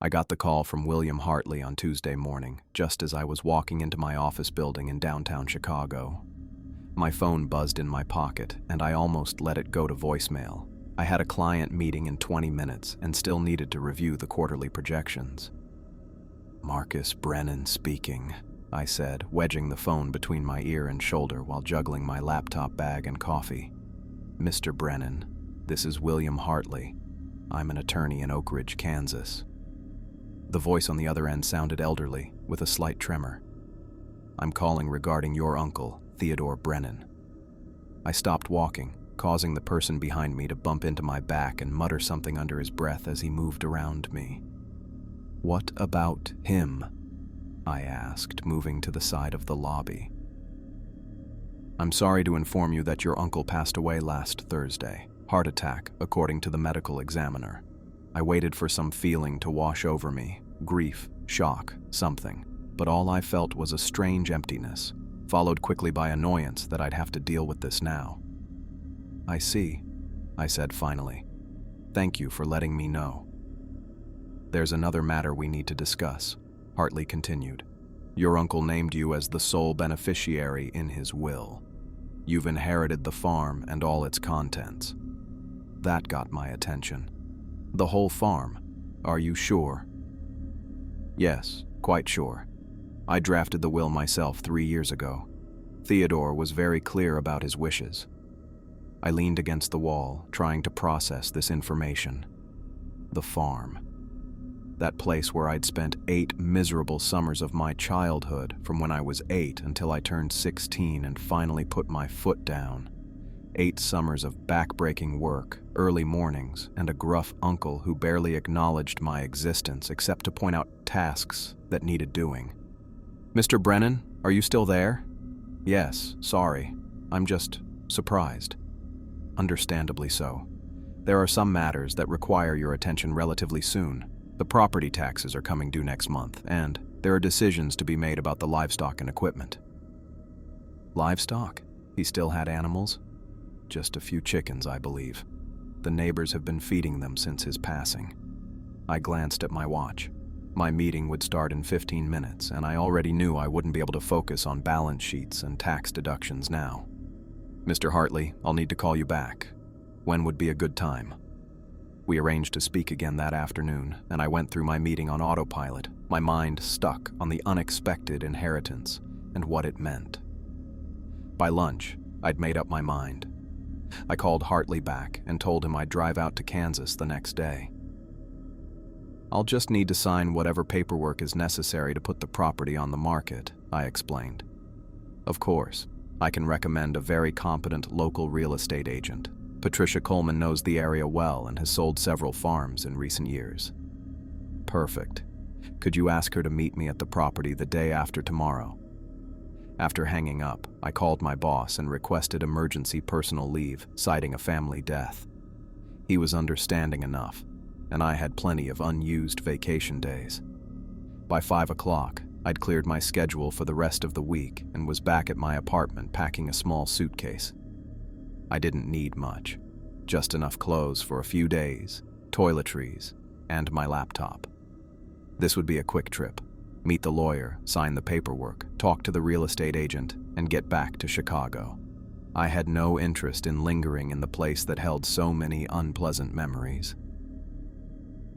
I got the call from William Hartley on Tuesday morning, just as I was walking into my office building in downtown Chicago. My phone buzzed in my pocket, and I almost let it go to voicemail. I had a client meeting in 20 minutes and still needed to review the quarterly projections. "Marcus Brennan speaking," I said, wedging the phone between my ear and shoulder while juggling my laptop bag and coffee. "Mr. Brennan, this is William Hartley. I'm an attorney in Oak Ridge, Kansas." The voice on the other end sounded elderly, with a slight tremor. "I'm calling regarding your uncle, Theodore Brennan." I stopped walking, causing the person behind me to bump into my back and mutter something under his breath as he moved around me. "What about him?" I asked, moving to the side of the lobby. "I'm sorry to inform you that your uncle passed away last Thursday. Heart attack, according to the medical examiner. I waited for some feeling to wash over me, grief, shock, something, but all I felt was a strange emptiness, followed quickly by annoyance that I'd have to deal with this now." "I see," I said finally. "Thank you for letting me know." "There's another matter we need to discuss," Hartley continued. "Your uncle named you as the sole beneficiary in his will. You've inherited the farm and all its contents." That got my attention. "The whole farm? Are you sure?" "Yes, quite sure. I drafted the will myself 3 years ago. Theodore was very clear about his wishes." I leaned against the wall, trying to process this information. The farm. That place where I'd spent 8 miserable summers of my childhood, from when I was 8 until I turned 16 and finally put my foot down. 8 summers of back-breaking work, early mornings, and a gruff uncle who barely acknowledged my existence except to point out tasks that needed doing. "Mr. Brennan, are you still there?" "Yes, sorry. I'm just surprised." "Understandably so. There are some matters that require your attention relatively soon. The property taxes are coming due next month, and there are decisions to be made about the livestock and equipment." "Livestock? He still had animals?" "Just a few chickens, I believe. The neighbors have been feeding them since his passing." I glanced at my watch. My meeting would start in 15 minutes, and I already knew I wouldn't be able to focus on balance sheets and tax deductions now. "Mr. Hartley, I'll need to call you back. When would be a good time?" We arranged to speak again that afternoon, and I went through my meeting on autopilot, my mind stuck on the unexpected inheritance and what it meant. By lunch, I'd made up my mind. I called Hartley back and told him I'd drive out to Kansas the next day. "I'll just need to sign whatever paperwork is necessary to put the property on the market," I explained. "Of course, I can recommend a very competent local real estate agent. Patricia Coleman knows the area well and has sold several farms in recent years." "Perfect. Could you ask her to meet me at the property the day after tomorrow?" After hanging up, I called my boss and requested emergency personal leave, citing a family death. He was understanding enough, and I had plenty of unused vacation days. By 5 o'clock, I'd cleared my schedule for the rest of the week and was back at my apartment packing a small suitcase. I didn't need much, just enough clothes for a few days, toiletries, and my laptop. This would be a quick trip. Meet the lawyer, sign the paperwork, talk to the real estate agent, and get back to Chicago. I had no interest in lingering in the place that held so many unpleasant memories.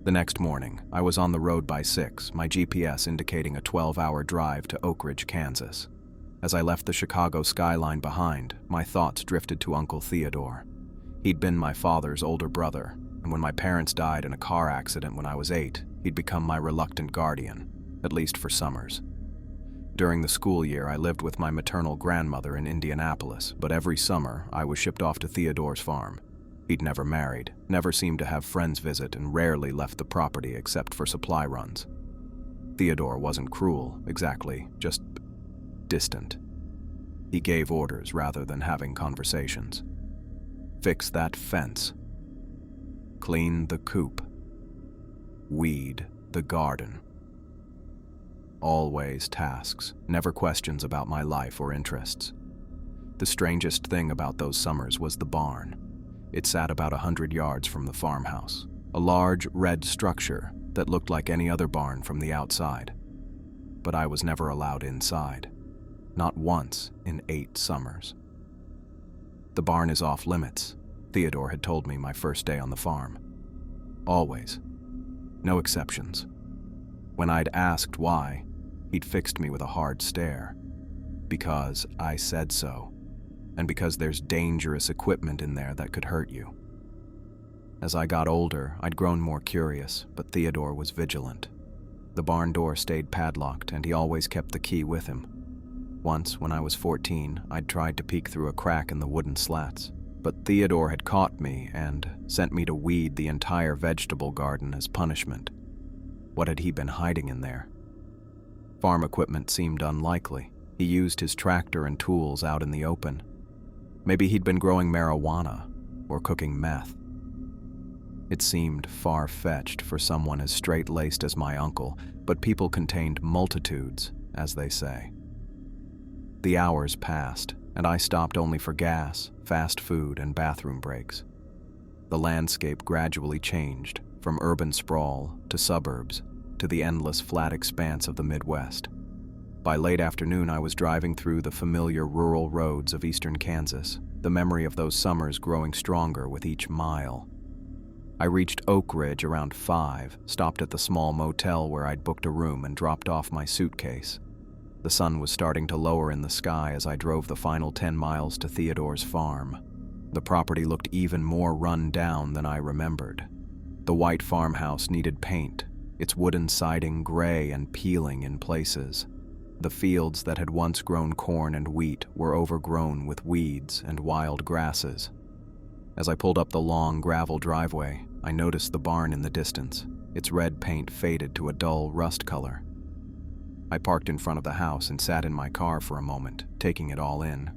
The next morning, I was on the road by 6, my GPS indicating a 12-hour drive to Oak Ridge, Kansas. As I left the Chicago skyline behind, my thoughts drifted to Uncle Theodore. He'd been my father's older brother, and when my parents died in a car accident when I was 8, he'd become my reluctant guardian, at least for summers. During the school year, I lived with my maternal grandmother in Indianapolis, but every summer, I was shipped off to Theodore's farm. He'd never married, never seemed to have friends visit, and rarely left the property except for supply runs. Theodore wasn't cruel, exactly, just distant. He gave orders rather than having conversations. Fix that fence. Clean the coop. Weed the garden. Always tasks, never questions about my life or interests. The strangest thing about those summers was the barn. It sat about 100 yards from the farmhouse, a large red structure that looked like any other barn from the outside. But I was never allowed inside. Not once in 8 summers. The barn is off limits, Theodore had told me my first day on the farm. Always. No exceptions. When I'd asked why, he'd fixed me with a hard stare. Because I said so, and because there's dangerous equipment in there that could hurt you. As I got older, I'd grown more curious, but Theodore was vigilant. The barn door stayed padlocked, and he always kept the key with him. Once, when I was 14, I'd tried to peek through a crack in the wooden slats, but Theodore had caught me and sent me to weed the entire vegetable garden as punishment. What had he been hiding in there? Farm equipment seemed unlikely. He used his tractor and tools out in the open. Maybe he'd been growing marijuana or cooking meth. It seemed far-fetched for someone as straight-laced as my uncle, but people contained multitudes, as they say. The hours passed, and I stopped only for gas, fast food, and bathroom breaks. The landscape gradually changed, from urban sprawl to suburbs to the endless flat expanse of the Midwest. By late afternoon, I was driving through the familiar rural roads of eastern Kansas, the memory of those summers growing stronger with each mile. I reached Oak Ridge around 5, stopped at the small motel where I'd booked a room, and dropped off my suitcase. The sun was starting to lower in the sky as I drove the final 10 miles to Theodore's farm. The property looked even more run down than I remembered. The white farmhouse needed paint, its wooden siding gray and peeling in places. The fields that had once grown corn and wheat were overgrown with weeds and wild grasses. As I pulled up the long gravel driveway, I noticed the barn in the distance, its red paint faded to a dull rust color. I parked in front of the house and sat in my car for a moment, taking it all in.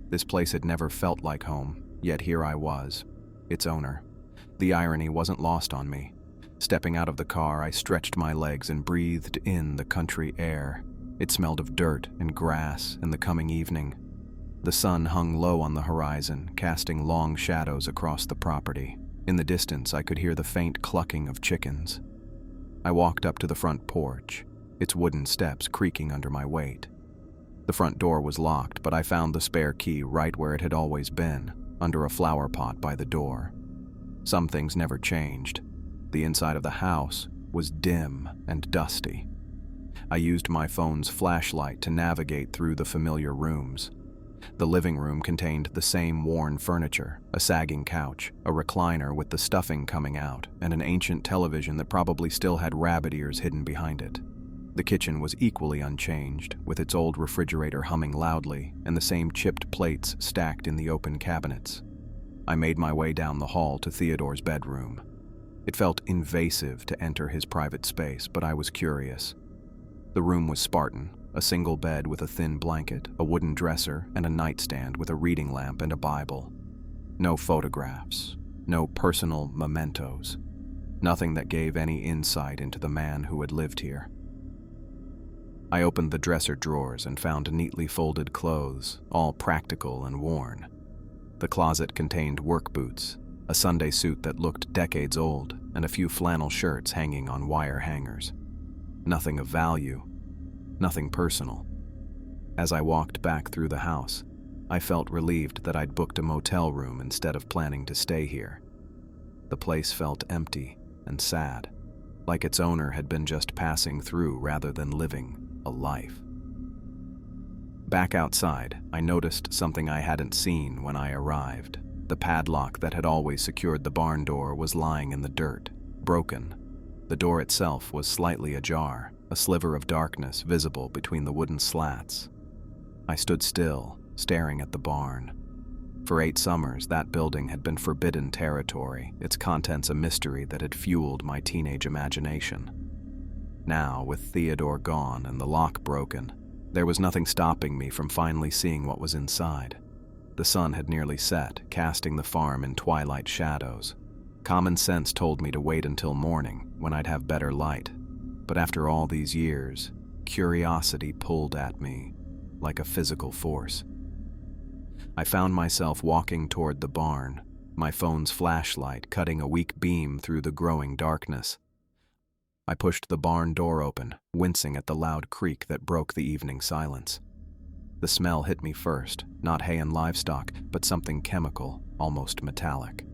This place had never felt like home, yet here I was, its owner. The irony wasn't lost on me. Stepping out of the car, I stretched my legs and breathed in the country air. It smelled of dirt and grass and the coming evening. The sun hung low on the horizon, casting long shadows across the property. In the distance, I could hear the faint clucking of chickens. I walked up to the front porch, its wooden steps creaking under my weight. The front door was locked, but I found the spare key right where it had always been, under a flower pot by the door. Some things never changed. The inside of the house was dim and dusty. I used my phone's flashlight to navigate through the familiar rooms. The living room contained the same worn furniture, a sagging couch, a recliner with the stuffing coming out, and an ancient television that probably still had rabbit ears hidden behind it. The kitchen was equally unchanged, with its old refrigerator humming loudly and the same chipped plates stacked in the open cabinets. I made my way down the hall to Theodore's bedroom. It felt invasive to enter his private space, but I was curious. The room was Spartan, a single bed with a thin blanket, a wooden dresser, and a nightstand with a reading lamp and a Bible. No photographs, no personal mementos, nothing that gave any insight into the man who had lived here. I opened the dresser drawers and found neatly folded clothes, all practical and worn. The closet contained work boots, a Sunday suit that looked decades old, and a few flannel shirts hanging on wire hangers. Nothing of value, nothing personal. As I walked back through the house, I felt relieved that I'd booked a motel room instead of planning to stay here. The place felt empty and sad, like its owner had been just passing through rather than living a life. Back outside, I noticed something I hadn't seen when I arrived. The padlock that had always secured the barn door was lying in the dirt, broken. The door itself was slightly ajar, a sliver of darkness visible between the wooden slats. I stood still, staring at the barn. For 8 summers, that building had been forbidden territory, its contents a mystery that had fueled my teenage imagination. Now, with Theodore gone and the lock broken, there was nothing stopping me from finally seeing what was inside. The sun had nearly set, casting the farm in twilight shadows. Common sense told me to wait until morning, when I'd have better light. But after all these years, curiosity pulled at me like a physical force. I found myself walking toward the barn, my phone's flashlight cutting a weak beam through the growing darkness. I pushed the barn door open, wincing at the loud creak that broke the evening silence. The smell hit me first, not hay and livestock, but something chemical, almost metallic.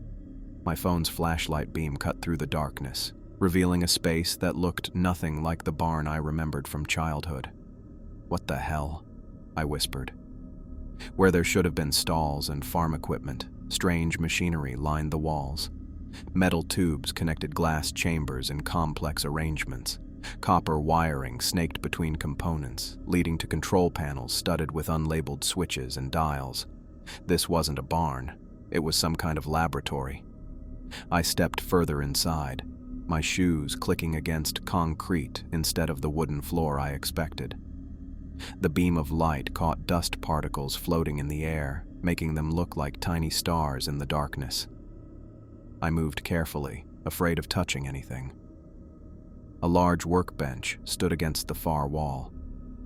My phone's flashlight beam cut through the darkness, revealing a space that looked nothing like the barn I remembered from childhood. "What the hell?" I whispered. Where there should have been stalls and farm equipment, strange machinery lined the walls. Metal tubes connected glass chambers in complex arrangements. Copper wiring snaked between components, leading to control panels studded with unlabeled switches and dials. This wasn't a barn. It was some kind of laboratory. I stepped further inside, my shoes clicking against concrete instead of the wooden floor I expected. The beam of light caught dust particles floating in the air, making them look like tiny stars in the darkness. I moved carefully, afraid of touching anything. A large workbench stood against the far wall.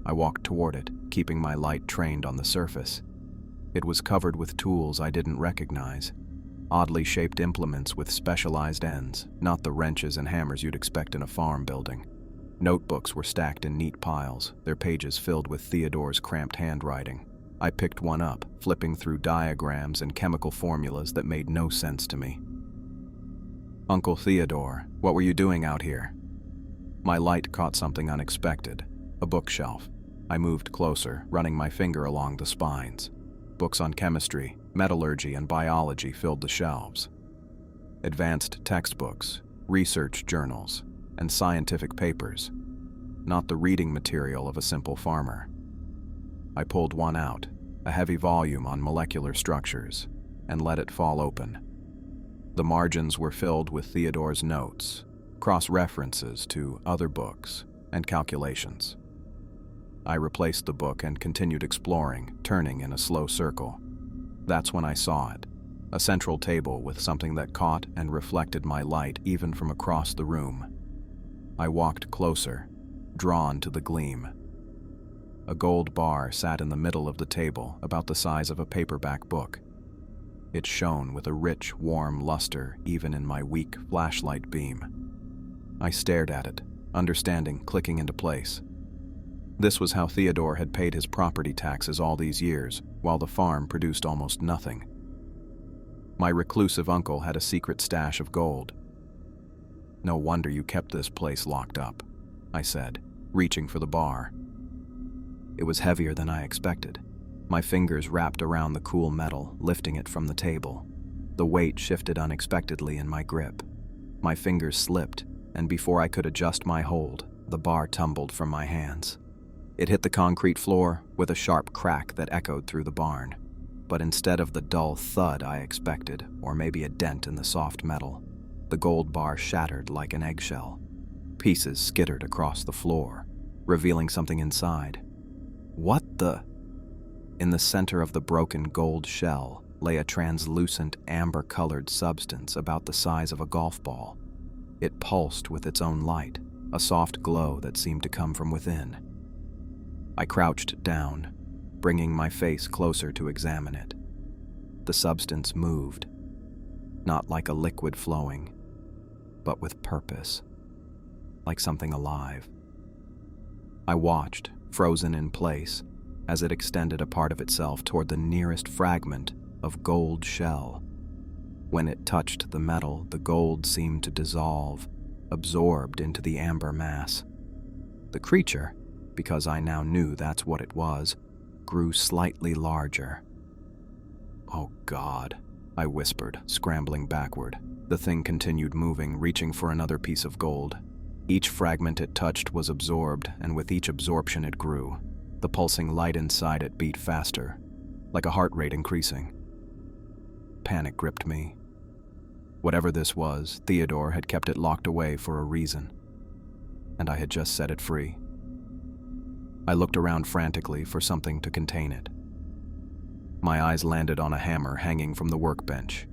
I walked toward it, keeping my light trained on the surface. It was covered with tools I didn't recognize, oddly shaped implements with specialized ends, not the wrenches and hammers you'd expect in a farm building. Notebooks were stacked in neat piles, their pages filled with Theodore's cramped handwriting. I picked one up, flipping through diagrams and chemical formulas that made no sense to me. "Uncle Theodore, what were you doing out here?" My light caught something unexpected, a bookshelf. I moved closer, running my finger along the spines. Books on chemistry, metallurgy, and biology filled the shelves. Advanced textbooks, research journals, and scientific papers, not the reading material of a simple farmer. I pulled one out, a heavy volume on molecular structures, and let it fall open. The margins were filled with Theodore's notes, cross-references to other books, and calculations. I replaced the book and continued exploring, turning in a slow circle. That's when I saw it, a central table with something that caught and reflected my light even from across the room. I walked closer, drawn to the gleam. A gold bar sat in the middle of the table, about the size of a paperback book. It shone with a rich, warm luster even in my weak flashlight beam. I stared at it, understanding clicking into place. This was how Theodore had paid his property taxes all these years, while the farm produced almost nothing. My reclusive uncle had a secret stash of gold. "No wonder you kept this place locked up," I said, reaching for the bar. It was heavier than I expected. My fingers wrapped around the cool metal, lifting it from the table. The weight shifted unexpectedly in my grip. My fingers slipped, and before I could adjust my hold, the bar tumbled from my hands. It hit the concrete floor with a sharp crack that echoed through the barn. But instead of the dull thud I expected, or maybe a dent in the soft metal, the gold bar shattered like an eggshell. Pieces skittered across the floor, revealing something inside. What the? In the center of the broken gold shell lay a translucent, amber-colored substance about the size of a golf ball. It pulsed with its own light, a soft glow that seemed to come from within. I crouched down, bringing my face closer to examine it. The substance moved, not like a liquid flowing, but with purpose, like something alive. I watched, frozen in place, as it extended a part of itself toward the nearest fragment of gold shell. When it touched the metal, the gold seemed to dissolve, absorbed into the amber mass. The creature, because I now knew that's what it was, grew slightly larger. "Oh God," I whispered, scrambling backward. The thing continued moving, reaching for another piece of gold. Each fragment it touched was absorbed, and with each absorption it grew. The pulsing light inside it beat faster, like a heart rate increasing. Panic gripped me. Whatever this was, Theodore had kept it locked away for a reason, and I had just set it free. I looked around frantically for something to contain it. My eyes landed on a hammer hanging from the workbench.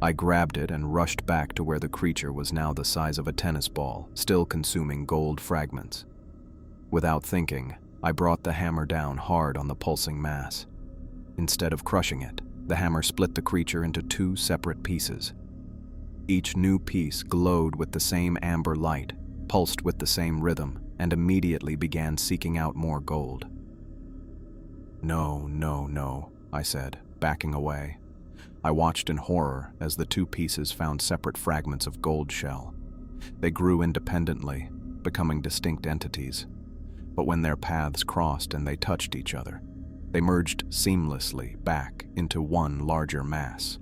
I grabbed it and rushed back to where the creature was now the size of a tennis ball, still consuming gold fragments. Without thinking, I brought the hammer down hard on the pulsing mass. Instead of crushing it, the hammer split the creature into two separate pieces. Each new piece glowed with the same amber light, pulsed with the same rhythm, and immediately began seeking out more gold. "No, no, no," I said, backing away. I watched in horror as the two pieces found separate fragments of gold shell. They grew independently, becoming distinct entities. But when their paths crossed and they touched each other, they merged seamlessly back into one larger mass.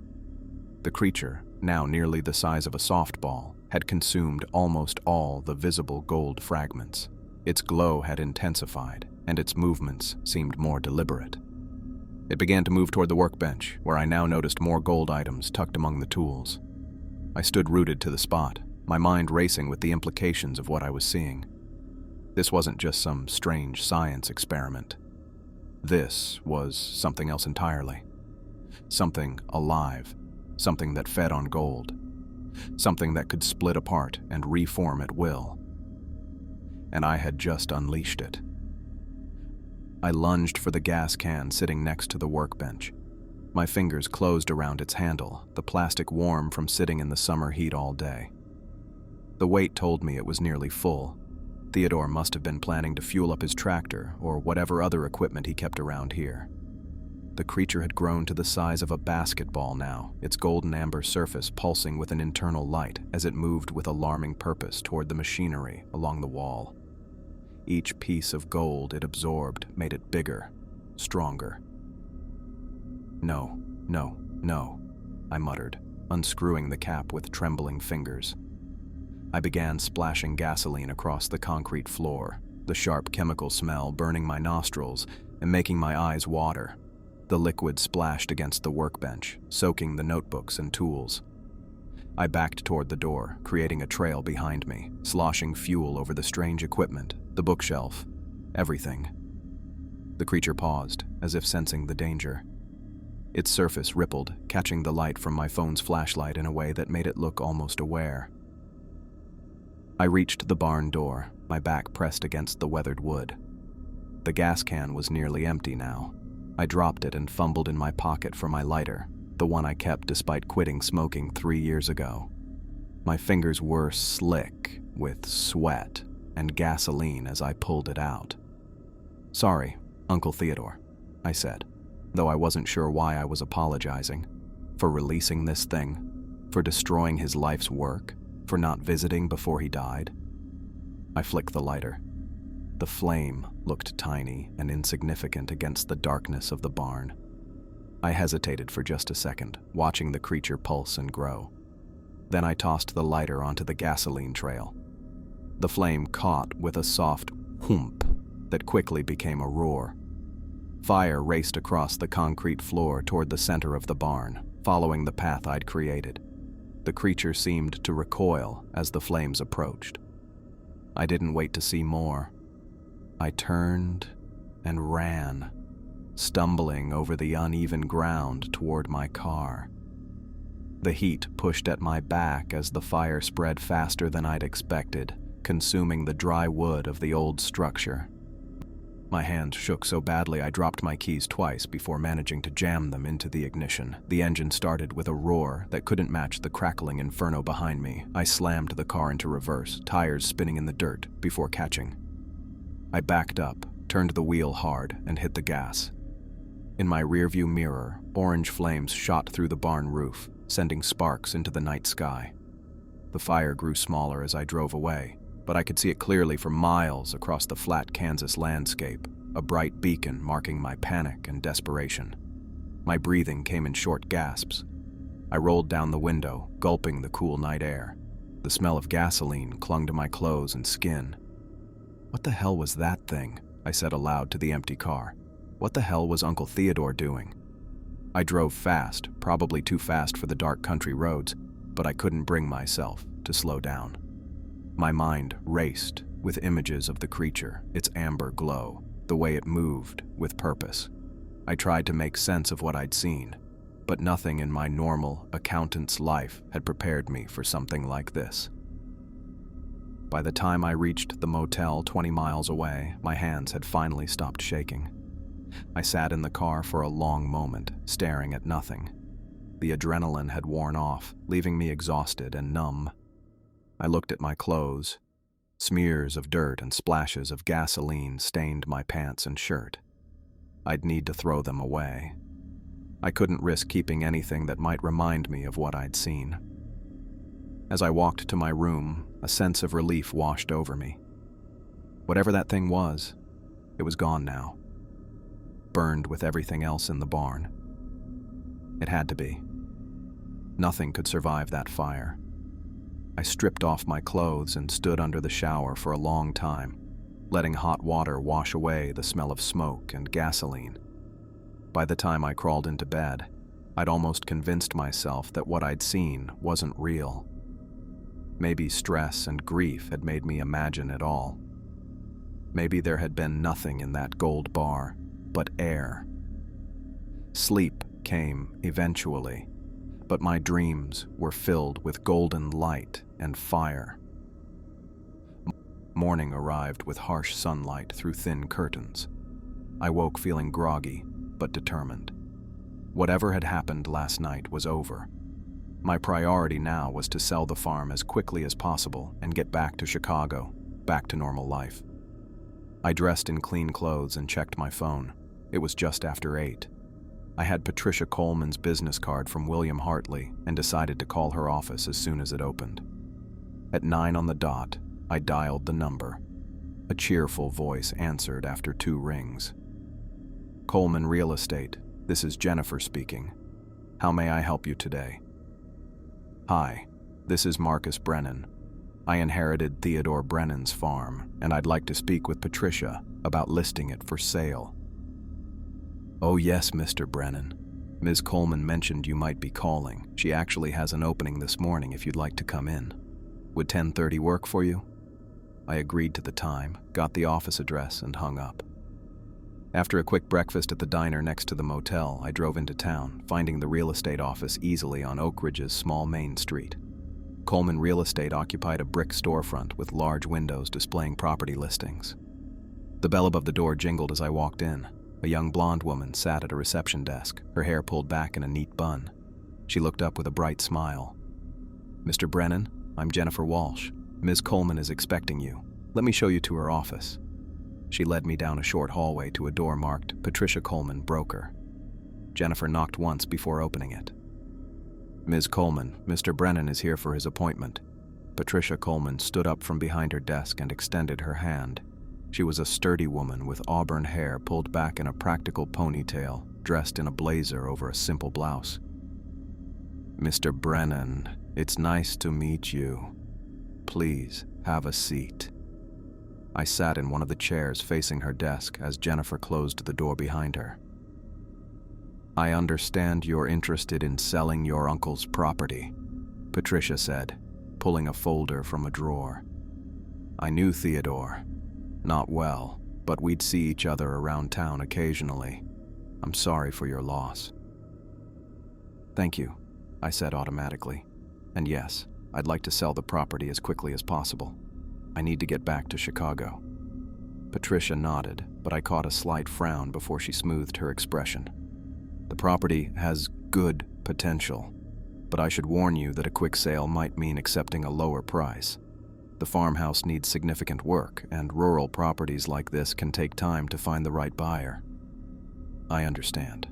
The creature, now nearly the size of a softball, had consumed almost all the visible gold fragments. Its glow had intensified, and its movements seemed more deliberate. It began to move toward the workbench, where I now noticed more gold items tucked among the tools. I stood rooted to the spot, my mind racing with the implications of what I was seeing. This wasn't just some strange science experiment. This was something else entirely. Something alive, something that fed on gold, something that could split apart and reform at will. And I had just unleashed it. I lunged for the gas can sitting next to the workbench. My fingers closed around its handle, the plastic warm from sitting in the summer heat all day. The weight told me it was nearly full. Theodore must have been planning to fuel up his tractor or whatever other equipment he kept around here. The creature had grown to the size of a basketball now, its golden amber surface pulsing with an internal light as it moved with alarming purpose toward the machinery along the wall. Each piece of gold it absorbed made it bigger, stronger. "No, no, no," I muttered, unscrewing the cap with trembling fingers. I began splashing gasoline across the concrete floor, the sharp chemical smell burning my nostrils and making my eyes water. The liquid splashed against the workbench, soaking the notebooks and tools. I backed toward the door, creating a trail behind me, sloshing fuel over the strange equipment, the bookshelf, everything. The creature paused, as if sensing the danger. Its surface rippled, catching the light from my phone's flashlight in a way that made it look almost aware. I reached the barn door, my back pressed against the weathered wood. The gas can was nearly empty now. I dropped it and fumbled in my pocket for my lighter, the one I kept despite quitting smoking 3 years ago. My fingers were slick with sweat and gasoline as I pulled it out. "Sorry, Uncle Theodore," I said, though I wasn't sure why I was apologizing. For releasing this thing, for destroying his life's work, for not visiting before he died. I flicked the lighter. The flame looked tiny and insignificant against the darkness of the barn. I hesitated for just a second, watching the creature pulse and grow. Then I tossed the lighter onto the gasoline trail. The flame caught with a soft whoomp that quickly became a roar. Fire raced across the concrete floor toward the center of the barn, following the path I'd created. The creature seemed to recoil as the flames approached. I didn't wait to see more. I turned and ran, stumbling over the uneven ground toward my car. The heat pushed at my back as the fire spread faster than I'd expected, consuming the dry wood of the old structure. My hands shook so badly I dropped my keys twice before managing to jam them into the ignition. The engine started with a roar that couldn't match the crackling inferno behind me. I slammed the car into reverse, tires spinning in the dirt, before catching. I backed up, turned the wheel hard, and hit the gas. In my rearview mirror, orange flames shot through the barn roof, sending sparks into the night sky. The fire grew smaller as I drove away, but I could see it clearly for miles across the flat Kansas landscape, a bright beacon marking my panic and desperation. My breathing came in short gasps. I rolled down the window, gulping the cool night air. The smell of gasoline clung to my clothes and skin. "What the hell was that thing?" I said aloud to the empty car. "What the hell was Uncle Theodore doing?" I drove fast, probably too fast for the dark country roads, but I couldn't bring myself to slow down. My mind raced with images of the creature, its amber glow, the way it moved with purpose. I tried to make sense of what I'd seen, but nothing in my normal accountant's life had prepared me for something like this. By the time I reached the motel 20 miles away, my hands had finally stopped shaking. I sat in the car for a long moment, staring at nothing. The adrenaline had worn off, leaving me exhausted and numb. I looked at my clothes. Smears of dirt and splashes of gasoline stained my pants and shirt. I'd need to throw them away. I couldn't risk keeping anything that might remind me of what I'd seen. As I walked to my room, a sense of relief washed over me. Whatever that thing was, it was gone now. Burned with everything else in the barn. It had to be. Nothing could survive that fire. I stripped off my clothes and stood under the shower for a long time, letting hot water wash away the smell of smoke and gasoline. By the time I crawled into bed, I'd almost convinced myself that what I'd seen wasn't real. Maybe stress and grief had made me imagine it all. Maybe there had been nothing in that gold bar but air. Sleep came eventually, but my dreams were filled with golden light and fire. Morning arrived with harsh sunlight through thin curtains. I woke feeling groggy, but determined. Whatever had happened last night was over. My priority now was to sell the farm as quickly as possible and get back to Chicago, back to normal life. I dressed in clean clothes and checked my phone. It was just after 8. I had Patricia Coleman's business card from William Hartley and decided to call her office as soon as it opened. At 9 on the dot, I dialed the number. A cheerful voice answered after 2 rings. Coleman Real Estate, this is Jennifer speaking. How may I help you today? Hi, this is Marcus Brennan. I inherited Theodore Brennan's farm, and I'd like to speak with Patricia about listing it for sale. Oh yes, Mr. Brennan. Ms. Coleman mentioned you might be calling. She actually has an opening this morning if you'd like to come in. Would 10:30 work for you? I agreed to the time, got the office address, and hung up. After a quick breakfast at the diner next to the motel, I drove into town, finding the real estate office easily on Oak Ridge's small main street. Coleman Real Estate occupied a brick storefront with large windows displaying property listings. The bell above the door jingled as I walked in. A young blonde woman sat at a reception desk, her hair pulled back in a neat bun. She looked up with a bright smile. Mr. Brennan, I'm Jennifer Walsh. Ms. Coleman is expecting you. Let me show you to her office. She led me down a short hallway to a door marked Patricia Coleman, Broker. Jennifer knocked once before opening it. Ms. Coleman, Mr. Brennan is here for his appointment. Patricia Coleman stood up from behind her desk and extended her hand. She was a sturdy woman with auburn hair pulled back in a practical ponytail, dressed in a blazer over a simple blouse. Mr. Brennan, it's nice to meet you. Please, have a seat. I sat in one of the chairs facing her desk as Jennifer closed the door behind her. I understand you're interested in selling your uncle's property, Patricia said, pulling a folder from a drawer. I knew Theodore. Not well, but we'd see each other around town occasionally. I'm sorry for your loss. Thank you, I said automatically. And yes, I'd like to sell the property as quickly as possible. I need to get back to Chicago. Patricia nodded, but I caught a slight frown before she smoothed her expression. The property has good potential, but I should warn you that a quick sale might mean accepting a lower price. The farmhouse needs significant work, and rural properties like this can take time to find the right buyer. I understand.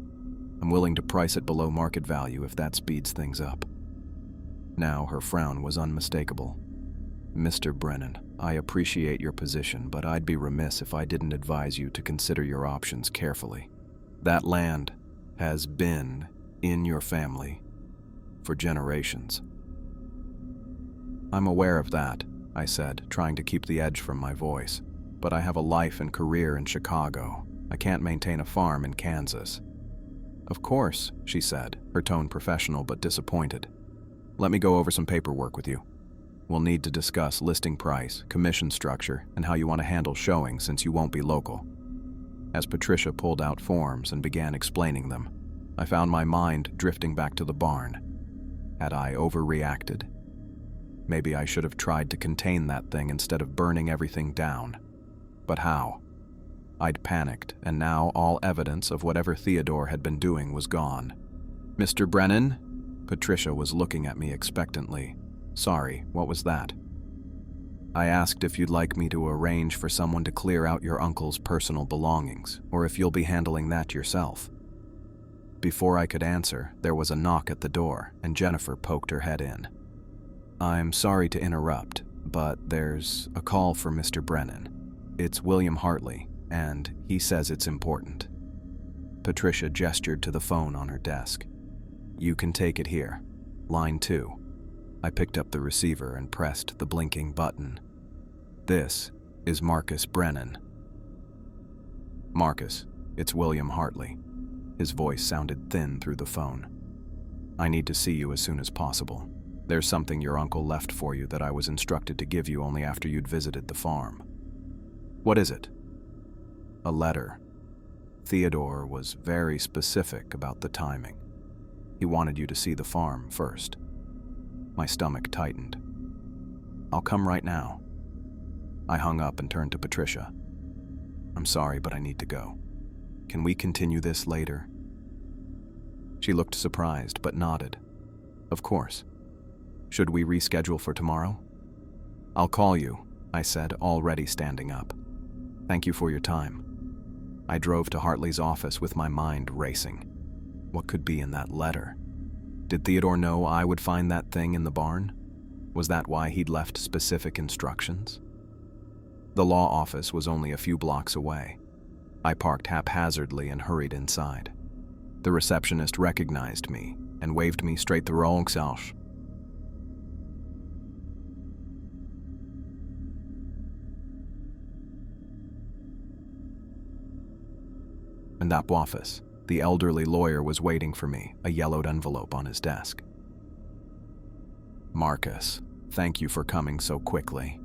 I'm willing to price it below market value if that speeds things up. Now her frown was unmistakable. Mr. Brennan, I appreciate your position, but I'd be remiss if I didn't advise you to consider your options carefully. That land has been in your family for generations. I'm aware of that, I said, trying to keep the edge from my voice, but I have a life and career in Chicago. I can't maintain a farm in Kansas. Of course, she said, her tone professional but disappointed. Let me go over some paperwork with you. We'll need to discuss listing price, commission structure, and how you want to handle showing since you won't be local. As Patricia pulled out forms and began explaining them, I found my mind drifting back to the barn. Had I overreacted? Maybe I should have tried to contain that thing instead of burning everything down. But how? I'd panicked, and now all evidence of whatever Theodore had been doing was gone. Mr. Brennan? Patricia was looking at me expectantly. Sorry, what was that? I asked if you'd like me to arrange for someone to clear out your uncle's personal belongings, or if you'll be handling that yourself. Before I could answer, there was a knock at the door, and Jennifer poked her head in. I'm sorry to interrupt, but there's a call for Mr. Brennan. It's William Hartley, and he says it's important. Patricia gestured to the phone on her desk. You can take it here. Line 2. I picked up the receiver and pressed the blinking button. This is Marcus Brennan. Marcus, it's William Hartley. His voice sounded thin through the phone. I need to see you as soon as possible. There's something your uncle left for you that I was instructed to give you only after you'd visited the farm. What is it? A letter. Theodore was very specific about the timing. He wanted you to see the farm first. My stomach tightened. I'll come right now. I hung up and turned to Patricia. I'm sorry, but I need to go. Can we continue this later? She looked surprised, but nodded. Of course. Should we reschedule for tomorrow? I'll call you, I said, already standing up. Thank you for your time. I drove to Hartley's office with my mind racing. What could be in that letter? Did Theodore know I would find that thing in the barn? Was that why he'd left specific instructions? The law office was only a few blocks away. I parked haphazardly and hurried inside. The receptionist recognized me and waved me straight through Ronksausch. In that office, the elderly lawyer was waiting for me, a yellowed envelope on his desk. Marcus, thank you for coming so quickly.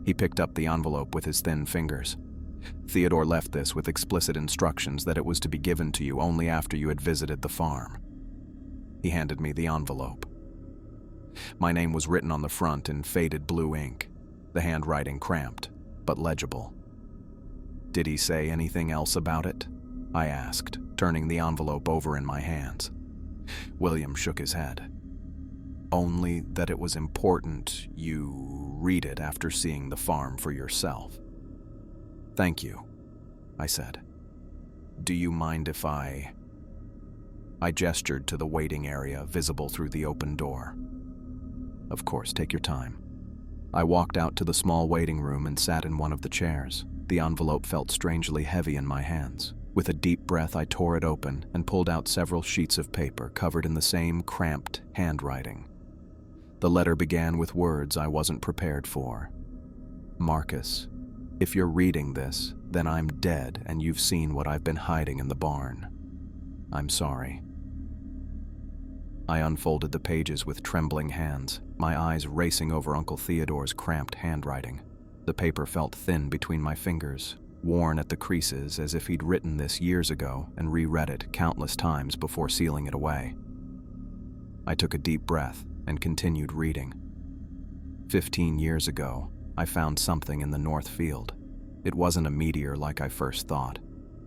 He picked up the envelope with his thin fingers. Theodore left this with explicit instructions that it was to be given to you only after you had visited the farm. He handed me the envelope. My name was written on the front in faded blue ink, the handwriting cramped, but legible. Did he say anything else about it? I asked, turning the envelope over in my hands. William shook his head. Only that it was important you read it after seeing the farm for yourself. Thank you, I said. Do you mind if I gestured to the waiting area visible through the open door. Of course, take your time. I walked out to the small waiting room and sat in one of the chairs. The envelope felt strangely heavy in my hands. With a deep breath, I tore it open and pulled out several sheets of paper covered in the same cramped handwriting. The letter began with words I wasn't prepared for. Marcus, if you're reading this, then I'm dead and you've seen what I've been hiding in the barn. I'm sorry. I unfolded the pages with trembling hands, my eyes racing over Uncle Theodore's cramped handwriting. The paper felt thin between my fingers, worn at the creases as if he'd written this years ago and reread it countless times before sealing it away. I took a deep breath and continued reading. 15 years ago, I found something in the North Field. It wasn't a meteor like I first thought.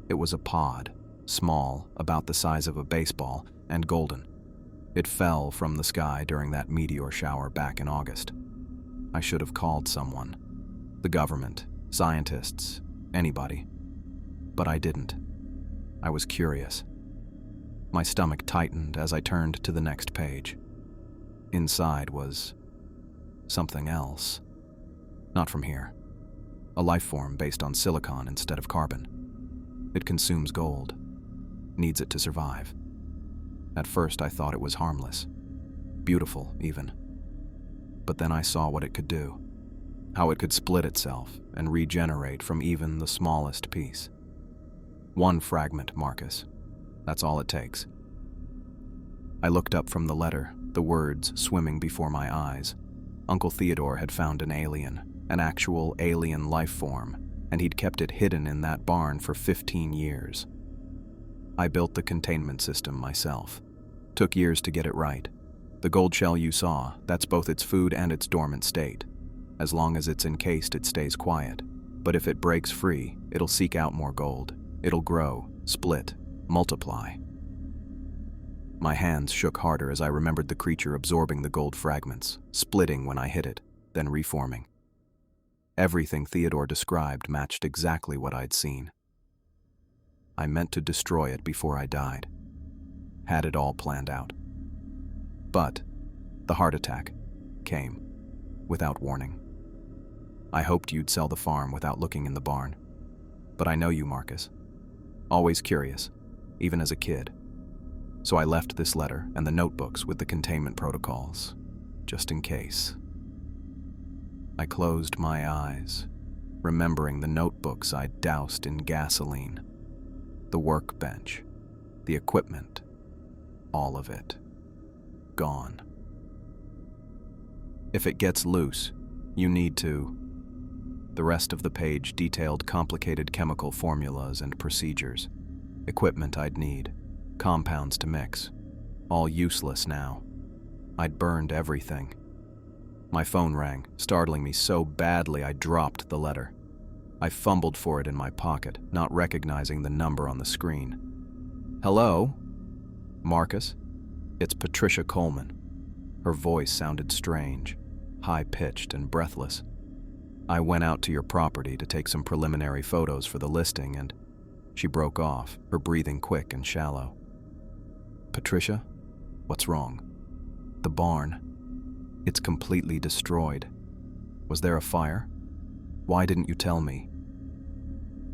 It was a pod, small, about the size of a baseball, and golden. It fell from the sky during that meteor shower back in August. I should have called someone. The government, scientists, anybody. But I didn't. I was curious. My stomach tightened as I turned to the next page. Inside was something else. Not from here. A life form based on silicon instead of carbon. It consumes gold. Needs it to survive. At first I thought it was harmless. Beautiful, even. But then I saw what it could do. How it could split itself and regenerate from even the smallest piece. One fragment, Marcus. That's all it takes. I looked up from the letter, the words swimming before my eyes. Uncle Theodore had found an alien, an actual alien life form, and he'd kept it hidden in that barn for 15 years. I built the containment system myself. Took years to get it right. The gold shell you saw, that's both its food and its dormant state. As long as it's encased, it stays quiet. But if it breaks free, it'll seek out more gold. It'll grow, split, multiply. My hands shook harder as I remembered the creature absorbing the gold fragments, splitting when I hit it, then reforming. Everything Theodore described matched exactly what I'd seen. I meant to destroy it before I died. Had it all planned out. But the heart attack came without warning. I hoped you'd sell the farm without looking in the barn. But I know you, Marcus. Always curious, even as a kid. So I left this letter and the notebooks with the containment protocols, just in case. I closed my eyes, remembering the notebooks I'd doused in gasoline, the workbench, the equipment, all of it. Gone. If it gets loose, you need to. The rest of the page detailed complicated chemical formulas and procedures, equipment I'd need, compounds to mix, all useless now. I'd burned everything. My phone rang, startling me so badly I dropped the letter. I fumbled for it in my pocket, not recognizing the number on the screen. Hello? Marcus? It's Patricia Coleman. Her voice sounded strange, high-pitched and breathless. I went out to your property to take some preliminary photos for the listing, and she broke off, her breathing quick and shallow. Patricia, what's wrong? The barn. It's completely destroyed. Was there a fire? Why didn't you tell me?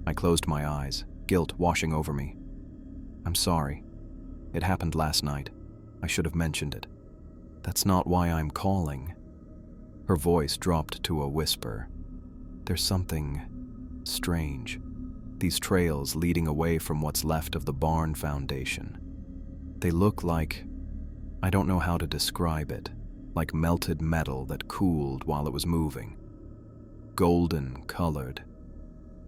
I closed my eyes, guilt washing over me. I'm sorry. It happened last night. I should have mentioned it. That's not why I'm calling. Her voice dropped to a whisper. There's something strange. These trails leading away from what's left of the barn foundation. They look like, I don't know how to describe it, like melted metal that cooled while it was moving. Golden colored.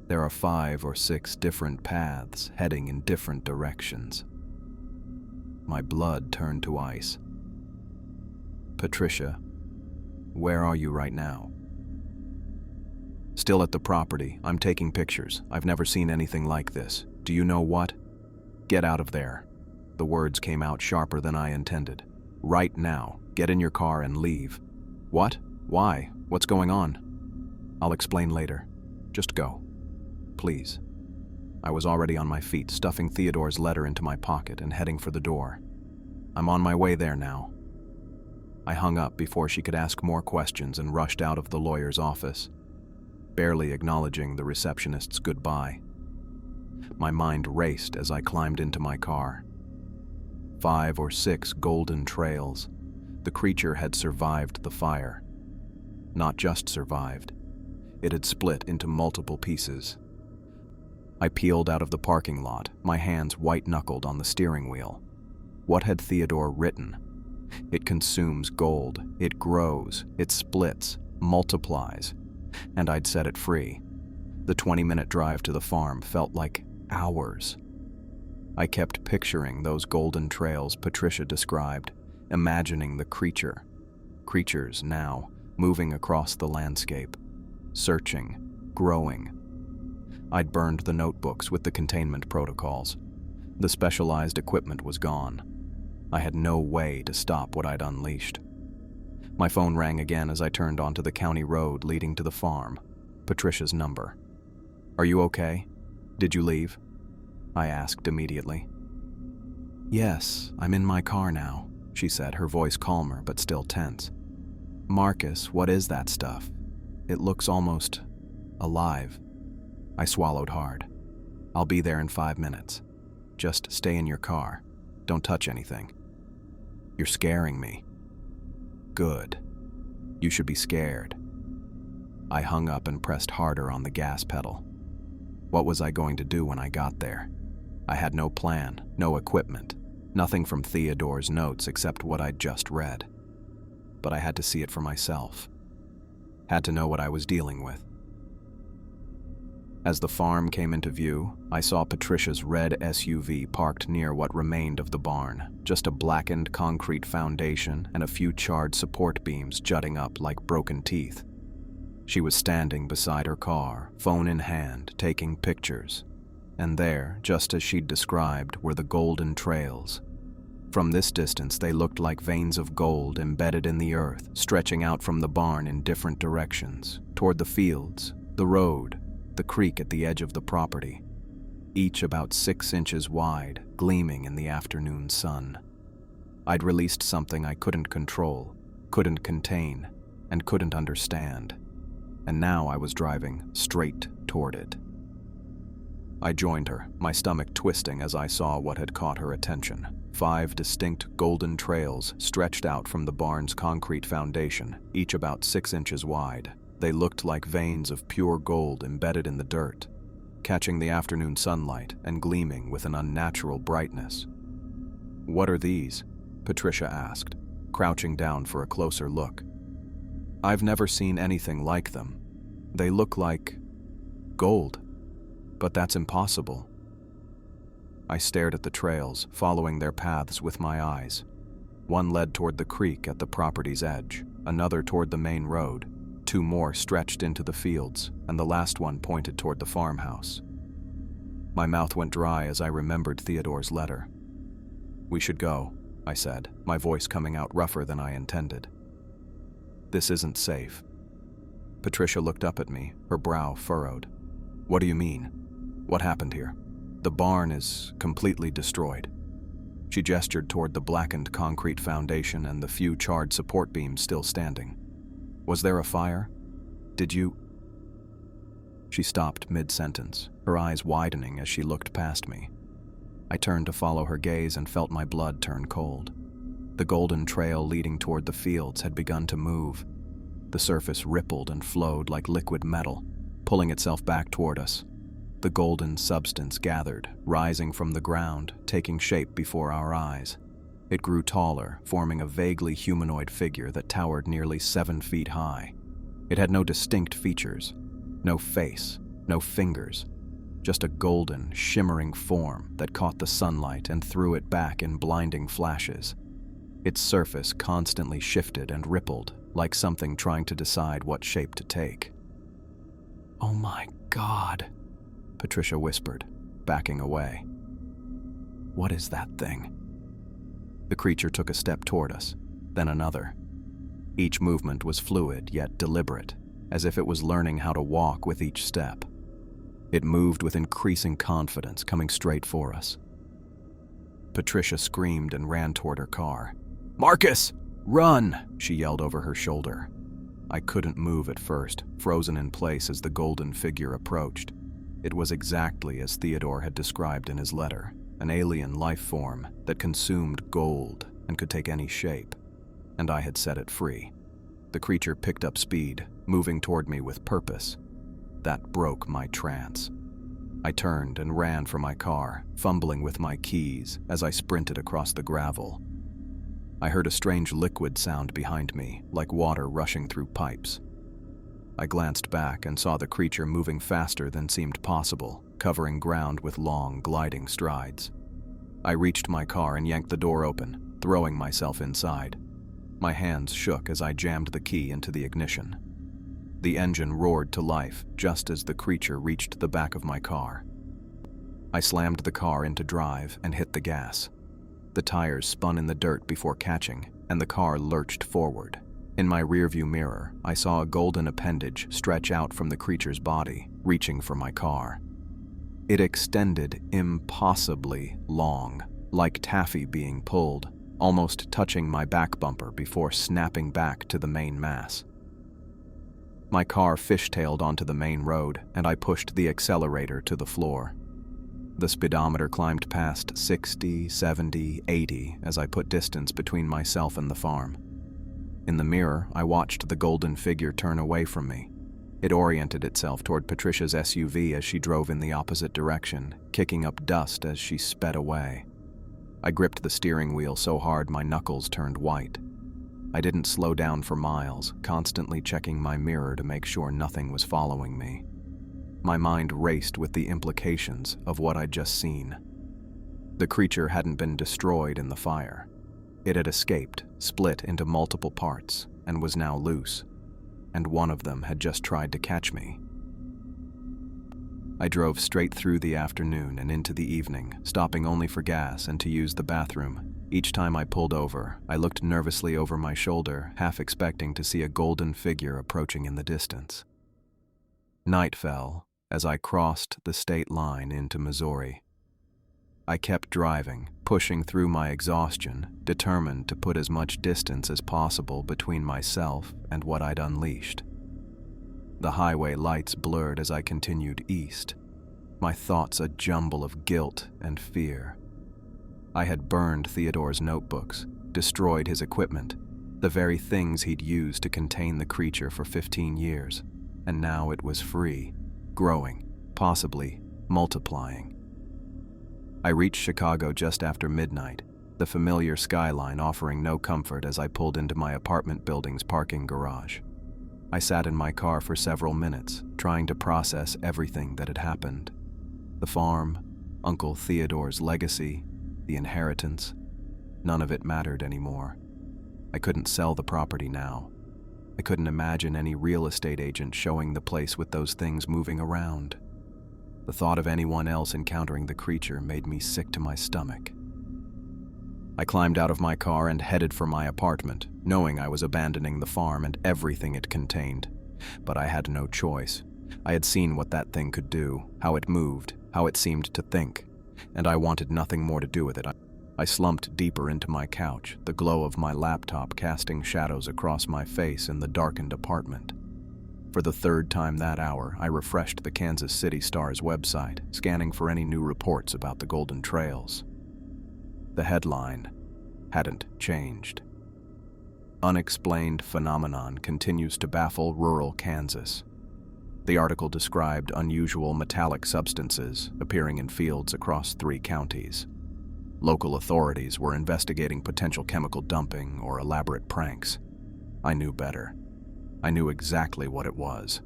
There are 5 or 6 different paths heading in different directions. My blood turned to ice. Patricia, where are you right now? Still at the property. I'm taking pictures. I've never seen anything like this. Do you know what? Get out of there. The words came out sharper than I intended. Right now. Get in your car and leave. What? Why? What's going on? I'll explain later. Just go. Please. I was already on my feet, stuffing Theodore's letter into my pocket and heading for the door. I'm on my way there now. I hung up before she could ask more questions and rushed out of the lawyer's office, barely acknowledging the receptionist's goodbye. My mind raced as I climbed into my car. 5 or 6 golden trails. The creature had survived the fire. Not just survived. It had split into multiple pieces. I peeled out of the parking lot, my hands white-knuckled on the steering wheel. What had Theodore written? It consumes gold, it grows, it splits, multiplies, and I'd set it free. The 20-minute drive to the farm felt like hours. I kept picturing those golden trails Patricia described, imagining the creatures now, moving across the landscape, searching, growing. I'd burned the notebooks with the containment protocols. The specialized equipment was gone. I had no way to stop what I'd unleashed. My phone rang again as I turned onto the county road leading to the farm. Patricia's number. Are you okay? Did you leave? I asked immediately. Yes, I'm in my car now, she said, her voice calmer but still tense. Marcus, what is that stuff? It looks almost alive. I swallowed hard. I'll be there in 5 minutes. Just stay in your car. Don't touch anything. You're scaring me. Good. You should be scared. I hung up and pressed harder on the gas pedal. What was I going to do when I got there? I had no plan, no equipment, nothing from Theodore's notes except what I'd just read. But I had to see it for myself. Had to know what I was dealing with. As the farm came into view, I saw Patricia's red SUV parked near what remained of the barn, just a blackened concrete foundation and a few charred support beams jutting up like broken teeth. She was standing beside her car, phone in hand, taking pictures. And there, just as she'd described, were the golden trails. From this distance, they looked like veins of gold embedded in the earth, stretching out from the barn in different directions, toward the fields, the road, the creek at the edge of the property, each about 6 inches wide, gleaming in the afternoon sun. I'd released something I couldn't control, couldn't contain, and couldn't understand, and now I was driving straight toward it. I joined her, my stomach twisting as I saw what had caught her attention. 5 distinct golden trails stretched out from the barn's concrete foundation, each about 6 inches wide. They looked like veins of pure gold embedded in the dirt, catching the afternoon sunlight and gleaming with an unnatural brightness. "What are these?" Patricia asked, crouching down for a closer look. "I've never seen anything like them. They look like gold, but that's impossible." I stared at the trails, following their paths with my eyes. One led toward the creek at the property's edge, another toward the main road, 2 more stretched into the fields, and the last one pointed toward the farmhouse. My mouth went dry as I remembered Theodore's letter. "We should go," I said, my voice coming out rougher than I intended. "This isn't safe." Patricia looked up at me, her brow furrowed. "What do you mean? What happened here? The barn is completely destroyed." She gestured toward the blackened concrete foundation and the few charred support beams still standing. "Was there a fire? Did you—" She stopped mid-sentence, her eyes widening as she looked past me. I turned to follow her gaze and felt my blood turn cold. The golden trail leading toward the fields had begun to move. The surface rippled and flowed like liquid metal, pulling itself back toward us. The golden substance gathered, rising from the ground, taking shape before our eyes. It grew taller, forming a vaguely humanoid figure that towered nearly 7 feet high. It had no distinct features, no face, no fingers, just a golden, shimmering form that caught the sunlight and threw it back in blinding flashes. Its surface constantly shifted and rippled, like something trying to decide what shape to take. "Oh my God," Patricia whispered, backing away. "What is that thing?" The creature took a step toward us, then another. Each movement was fluid yet deliberate, as if it was learning how to walk with each step. It moved with increasing confidence, coming straight for us. Patricia screamed and ran toward her car. "Marcus, run!" she yelled over her shoulder. I couldn't move at first, frozen in place as the golden figure approached. It was exactly as Theodore had described in his letter, an alien life form that consumed gold and could take any shape, and I had set it free. The creature picked up speed, moving toward me with purpose. That broke my trance. I turned and ran for my car, fumbling with my keys as I sprinted across the gravel. I heard a strange liquid sound behind me, like water rushing through pipes. I glanced back and saw the creature moving faster than seemed possible, covering ground with long, gliding strides. I reached my car and yanked the door open, throwing myself inside. My hands shook as I jammed the key into the ignition. The engine roared to life just as the creature reached the back of my car. I slammed the car into drive and hit the gas. The tires spun in the dirt before catching, and the car lurched forward. In my rearview mirror, I saw a golden appendage stretch out from the creature's body, reaching for my car. It extended impossibly long, like taffy being pulled, almost touching my back bumper before snapping back to the main mass. My car fishtailed onto the main road, and I pushed the accelerator to the floor. The speedometer climbed past 60, 70, 80 as I put distance between myself and the farm. In the mirror, I watched the golden figure turn away from me. It oriented itself toward Patricia's SUV as she drove in the opposite direction, kicking up dust as she sped away. I gripped the steering wheel so hard my knuckles turned white. I didn't slow down for miles, constantly checking my mirror to make sure nothing was following me. My mind raced with the implications of what I'd just seen. The creature hadn't been destroyed in the fire. It had escaped, split into multiple parts, and was now loose, and one of them had just tried to catch me. I drove straight through the afternoon and into the evening, stopping only for gas and to use the bathroom, Each time I pulled over, I looked nervously over my shoulder, half expecting to see a golden figure approaching in the distance. Night fell as I crossed the state line into Missouri. I kept driving, pushing through my exhaustion, determined to put as much distance as possible between myself and what I'd unleashed. The highway lights blurred as I continued east, my thoughts a jumble of guilt and fear. I had burned Theodore's notebooks, destroyed his equipment, the very things he'd used to contain the creature for 15 years, and now it was free, growing, possibly multiplying. I reached Chicago just after midnight, the familiar skyline offering no comfort as I pulled into my apartment building's parking garage. I sat in my car for several minutes, trying to process everything that had happened. The farm, Uncle Theodore's legacy, the inheritance, none of it mattered anymore. I couldn't sell the property now. I couldn't imagine any real estate agent showing the place with those things moving around. The thought of anyone else encountering the creature made me sick to my stomach. I climbed out of my car and headed for my apartment, knowing I was abandoning the farm and everything it contained. But I had no choice. I had seen what that thing could do, how it moved, how it seemed to think, and I wanted nothing more to do with it. I slumped deeper into my couch, the glow of my laptop casting shadows across my face in the darkened apartment. For the third time that hour, I refreshed the Kansas City Star's website, scanning for any new reports about the Golden Trails. The headline hadn't changed. Unexplained phenomenon continues to baffle rural Kansas. The article described unusual metallic substances appearing in fields across 3 counties. Local authorities were investigating potential chemical dumping or elaborate pranks. I knew better. I knew exactly what it was.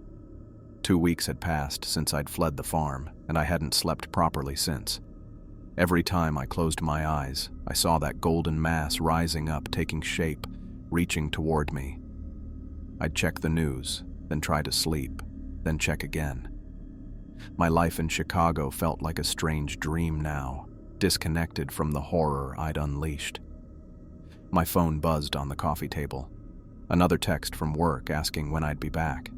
2 weeks had passed since I'd fled the farm, and I hadn't slept properly since. Every time I closed my eyes, I saw that golden mass rising up, taking shape, reaching toward me. I'd check the news, then try to sleep, then check again. My life in Chicago felt like a strange dream now, disconnected from the horror I'd unleashed. My phone buzzed on the coffee table. Another text from work asking when I'd be back.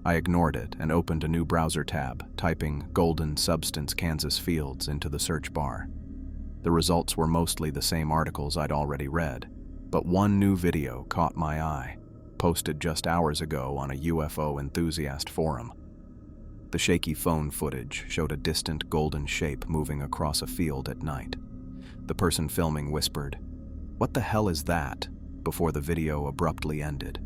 I ignored it and opened a new browser tab, typing "Golden Substance Kansas Fields" into the search bar. The results were mostly the same articles I'd already read, but one new video caught my eye, posted just hours ago on a UFO enthusiast forum. The shaky phone footage showed a distant golden shape moving across a field at night. The person filming whispered, "What the hell is that?" before the video abruptly ended.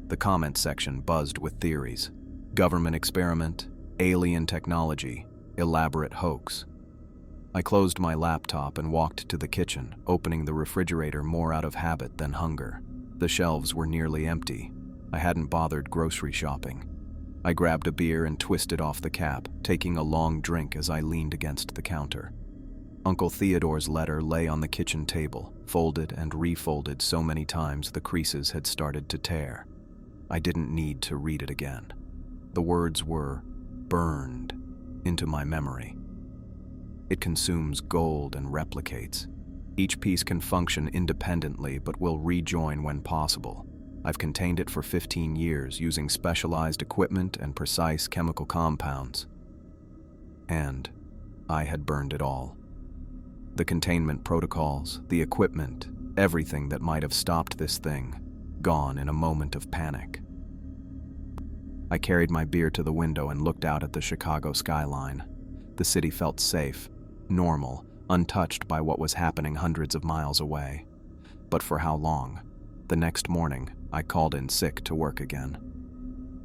The comment section buzzed with theories. Government experiment, alien technology, elaborate hoax. I closed my laptop and walked to the kitchen, opening the refrigerator more out of habit than hunger. The shelves were nearly empty. I hadn't bothered grocery shopping. I grabbed a beer and twisted off the cap, taking a long drink as I leaned against the counter. Uncle Theodore's letter lay on the kitchen table, folded and refolded so many times the creases had started to tear. I didn't need to read it again. The words were burned into my memory. It consumes gold and replicates. Each piece can function independently but will rejoin when possible. I've contained it for 15 years using specialized equipment and precise chemical compounds. And I had burned it all. The containment protocols, the equipment, everything that might have stopped this thing, gone in a moment of panic. I carried my beer to the window and looked out at the Chicago skyline. The city felt safe, normal, untouched by what was happening hundreds of miles away. But for how long? The next morning, I called in sick to work again.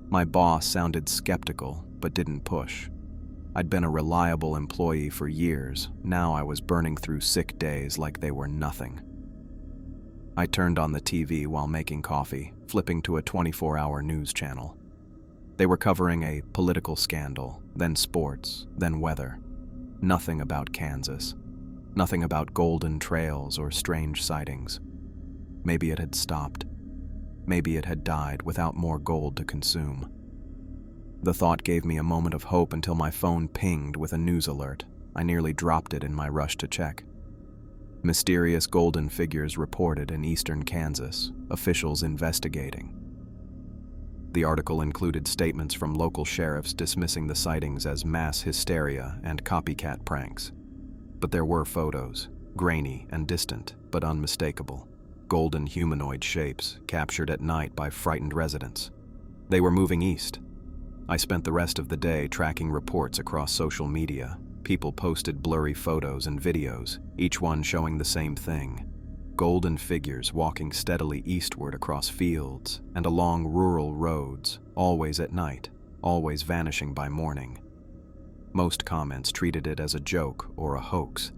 My boss sounded skeptical, but didn't push. I'd been a reliable employee for years. Now I was burning through sick days like they were nothing. I turned on the TV while making coffee, flipping to a 24-hour news channel. They were covering a political scandal, then sports, then weather. Nothing about Kansas. Nothing about golden trails or strange sightings. Maybe it had stopped. Maybe it had died without more gold to consume. The thought gave me a moment of hope until my phone pinged with a news alert. I nearly dropped it in my rush to check. Mysterious golden figures reported in eastern Kansas, officials investigating. The article included statements from local sheriffs dismissing the sightings as mass hysteria and copycat pranks. But there were photos, grainy and distant, but unmistakable. Golden humanoid shapes captured at night by frightened residents. They were moving east. I spent the rest of the day tracking reports across social media. People posted blurry photos and videos, each one showing the same thing. Golden figures walking steadily eastward across fields and along rural roads, always at night, always vanishing by morning. Most comments treated it as a joke or a hoax.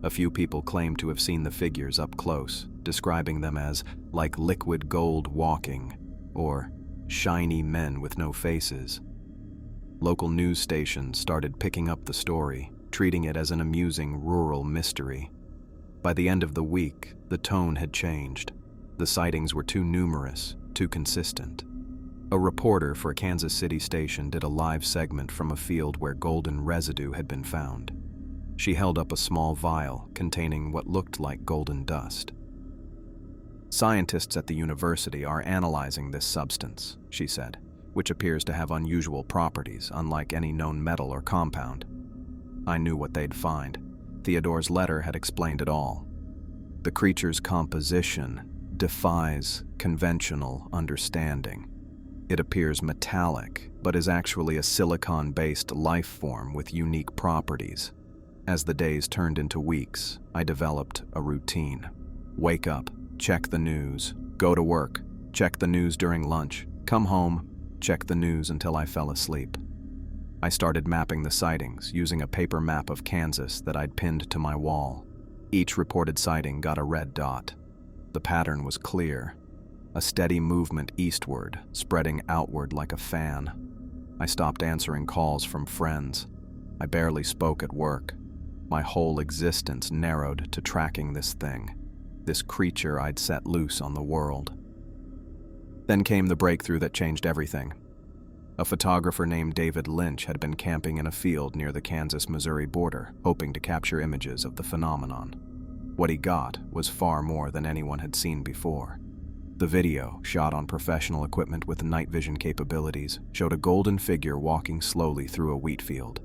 A few people claimed to have seen the figures up close, describing them as like liquid gold walking, or shiny men with no faces. Local news stations started picking up the story, treating it as an amusing rural mystery. By the end of the week, the tone had changed. The sightings were too numerous, too consistent. A reporter for a Kansas City station did a live segment from a field where golden residue had been found. She held up a small vial containing what looked like golden dust. "Scientists at the university are analyzing this substance," she said, "which appears to have unusual properties, unlike any known metal or compound." I knew what they'd find. Theodore's letter had explained it all. The creature's composition defies conventional understanding. It appears metallic, but is actually a silicon-based life form with unique properties. As the days turned into weeks, I developed a routine. Wake up, check the news, go to work, check the news during lunch, come home, check the news until I fell asleep. I started mapping the sightings using a paper map of Kansas that I'd pinned to my wall. Each reported sighting got a red dot. The pattern was clear. A steady movement eastward, spreading outward like a fan. I stopped answering calls from friends. I barely spoke at work. My whole existence narrowed to tracking this thing, this creature I'd set loose on the world. Then came the breakthrough that changed everything. A photographer named David Lynch had been camping in a field near the Kansas-Missouri border, hoping to capture images of the phenomenon. What he got was far more than anyone had seen before. The video, shot on professional equipment with night vision capabilities, showed a golden figure walking slowly through a wheat field.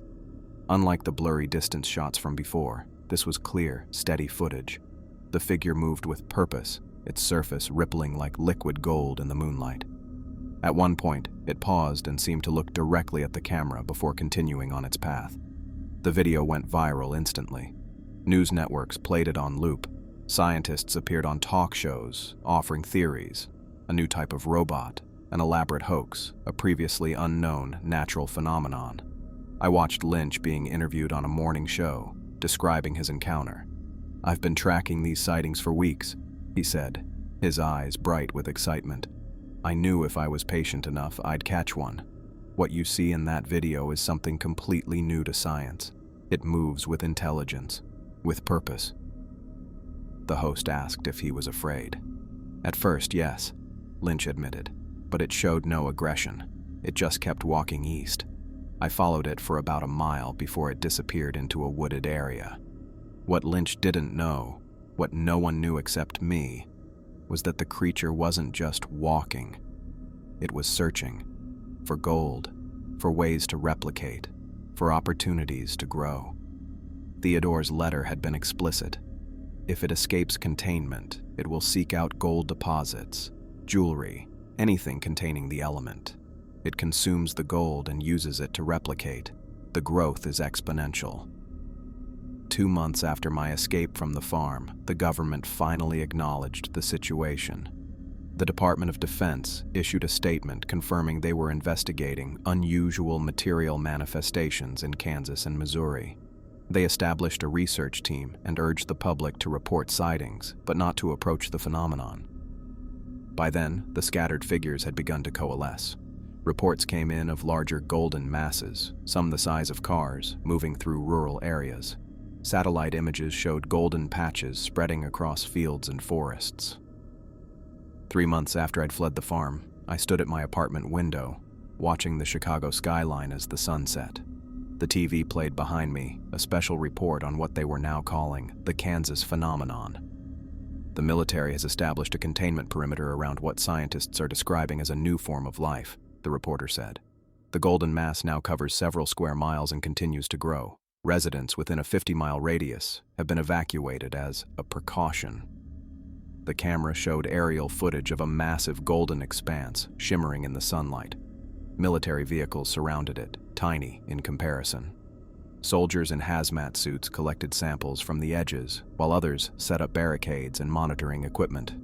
Unlike the blurry distance shots from before, this was clear, steady footage. The figure moved with purpose, its surface rippling like liquid gold in the moonlight. At one point, it paused and seemed to look directly at the camera before continuing on its path. The video went viral instantly. News networks played it on loop. Scientists appeared on talk shows, offering theories, a new type of robot, an elaborate hoax, a previously unknown natural phenomenon. I watched Lynch being interviewed on a morning show, describing his encounter. "I've been tracking these sightings for weeks," he said, his eyes bright with excitement. "I knew if I was patient enough, I'd catch one. What you see in that video is something completely new to science. It moves with intelligence, with purpose." The host asked if he was afraid. "At first, yes," Lynch admitted, "but it showed no aggression. It just kept walking east. I followed it for about a mile before it disappeared into a wooded area." What Lynch didn't know, what no one knew except me, was that the creature wasn't just walking. It was searching for gold, for ways to replicate, for opportunities to grow. Theodore's letter had been explicit. If it escapes containment, it will seek out gold deposits, jewelry, anything containing the element. It consumes the gold and uses it to replicate. The growth is exponential. 2 months after my escape from the farm, the government finally acknowledged the situation. The Department of Defense issued a statement confirming they were investigating unusual material manifestations in Kansas and Missouri. They established a research team and urged the public to report sightings, but not to approach the phenomenon. By then, the scattered figures had begun to coalesce. Reports came in of larger golden masses, some the size of cars, moving through rural areas. Satellite images showed golden patches spreading across fields and forests. 3 months after I'd fled the farm, I stood at my apartment window, watching the Chicago skyline as the sun set. The TV played behind me, a special report on what they were now calling the Kansas phenomenon. The military has established a containment perimeter around what scientists are describing as a new form of life, the reporter said. The golden mass now covers several square miles and continues to grow. Residents within a 50-mile radius have been evacuated as a precaution. The camera showed aerial footage of a massive golden expanse shimmering in the sunlight. Military vehicles surrounded it, tiny in comparison. Soldiers in hazmat suits collected samples from the edges, while others set up barricades and monitoring equipment.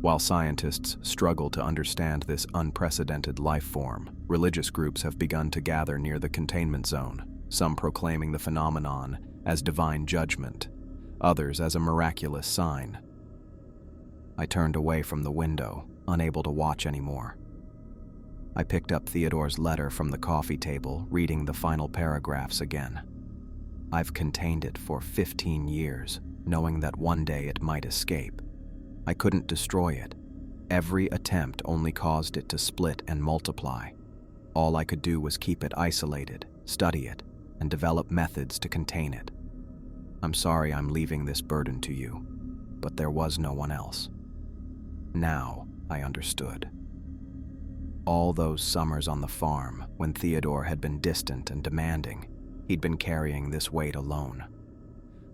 While scientists struggle to understand this unprecedented life form, religious groups have begun to gather near the containment zone, some proclaiming the phenomenon as divine judgment, others as a miraculous sign. I turned away from the window, unable to watch anymore. I picked up Theodore's letter from the coffee table, reading the final paragraphs again. I've contained it for 15 years, knowing that one day it might escape. I couldn't destroy it. Every attempt only caused it to split and multiply. All I could do was keep it isolated, study it, and develop methods to contain it. I'm sorry I'm leaving this burden to you, but there was no one else. Now I understood. All those summers on the farm, when Theodore had been distant and demanding, he'd been carrying this weight alone.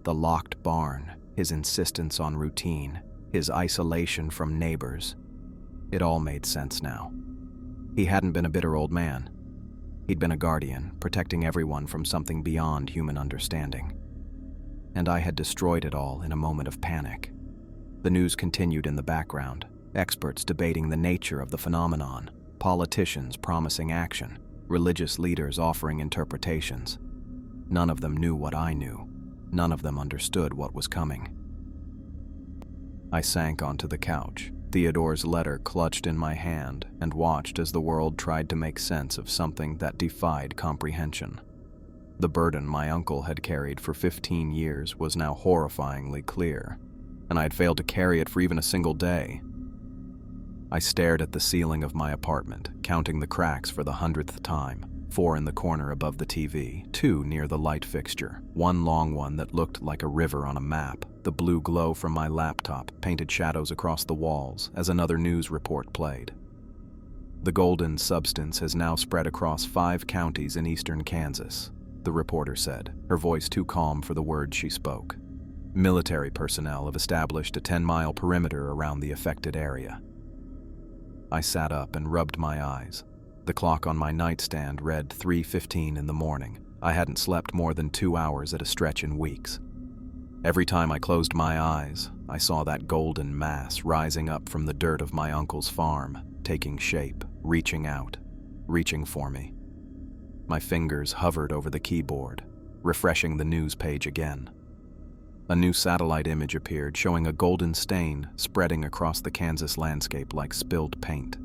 The locked barn, his insistence on routine, his isolation from neighbors. It all made sense now. He hadn't been a bitter old man. He'd been a guardian, protecting everyone from something beyond human understanding. And I had destroyed it all in a moment of panic. The news continued in the background, experts debating the nature of the phenomenon, politicians promising action, religious leaders offering interpretations. None of them knew what I knew. None of them understood what was coming. I sank onto the couch, Theodore's letter clutched in my hand, and watched as the world tried to make sense of something that defied comprehension. The burden my uncle had carried for 15 years was now horrifyingly clear, and I had failed to carry it for even a single day. I stared at the ceiling of my apartment, counting the cracks for the 100th time, 4 in the corner above the TV, 2 near the light fixture, one long one that looked like a river on a map. The blue glow from my laptop painted shadows across the walls as another news report played. The golden substance has now spread across 5 counties in eastern Kansas, the reporter said, her voice too calm for the words she spoke. Military personnel have established a 10-mile perimeter around the affected area. I sat up and rubbed my eyes. The clock on my nightstand read 3:15 in the morning. I hadn't slept more than 2 hours at a stretch in weeks. Every time I closed my eyes, I saw that golden mass rising up from the dirt of my uncle's farm, taking shape, reaching out, reaching for me. My fingers hovered over the keyboard, refreshing the news page again. A new satellite image appeared showing a golden stain spreading across the Kansas landscape like spilled paint.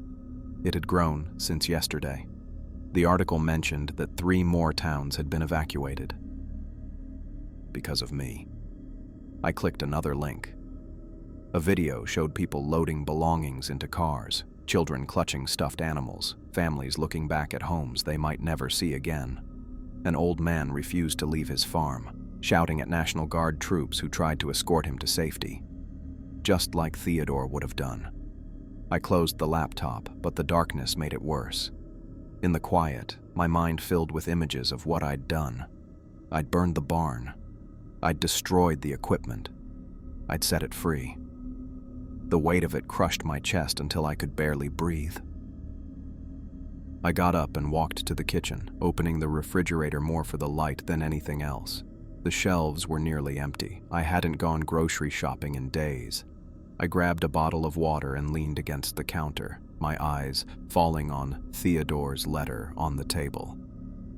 It had grown since yesterday. The article mentioned that 3 more towns had been evacuated. Because of me. I clicked another link. A video showed people loading belongings into cars, children clutching stuffed animals, families looking back at homes they might never see again. An old man refused to leave his farm, shouting at National Guard troops who tried to escort him to safety, just like Theodore would have done. I closed the laptop, but the darkness made it worse. In the quiet, my mind filled with images of what I'd done. I'd burned the barn. I'd destroyed the equipment. I'd set it free. The weight of it crushed my chest until I could barely breathe. I got up and walked to the kitchen, opening the refrigerator more for the light than anything else. The shelves were nearly empty. I hadn't gone grocery shopping in days. I grabbed a bottle of water and leaned against the counter, my eyes falling on Theodore's letter on the table.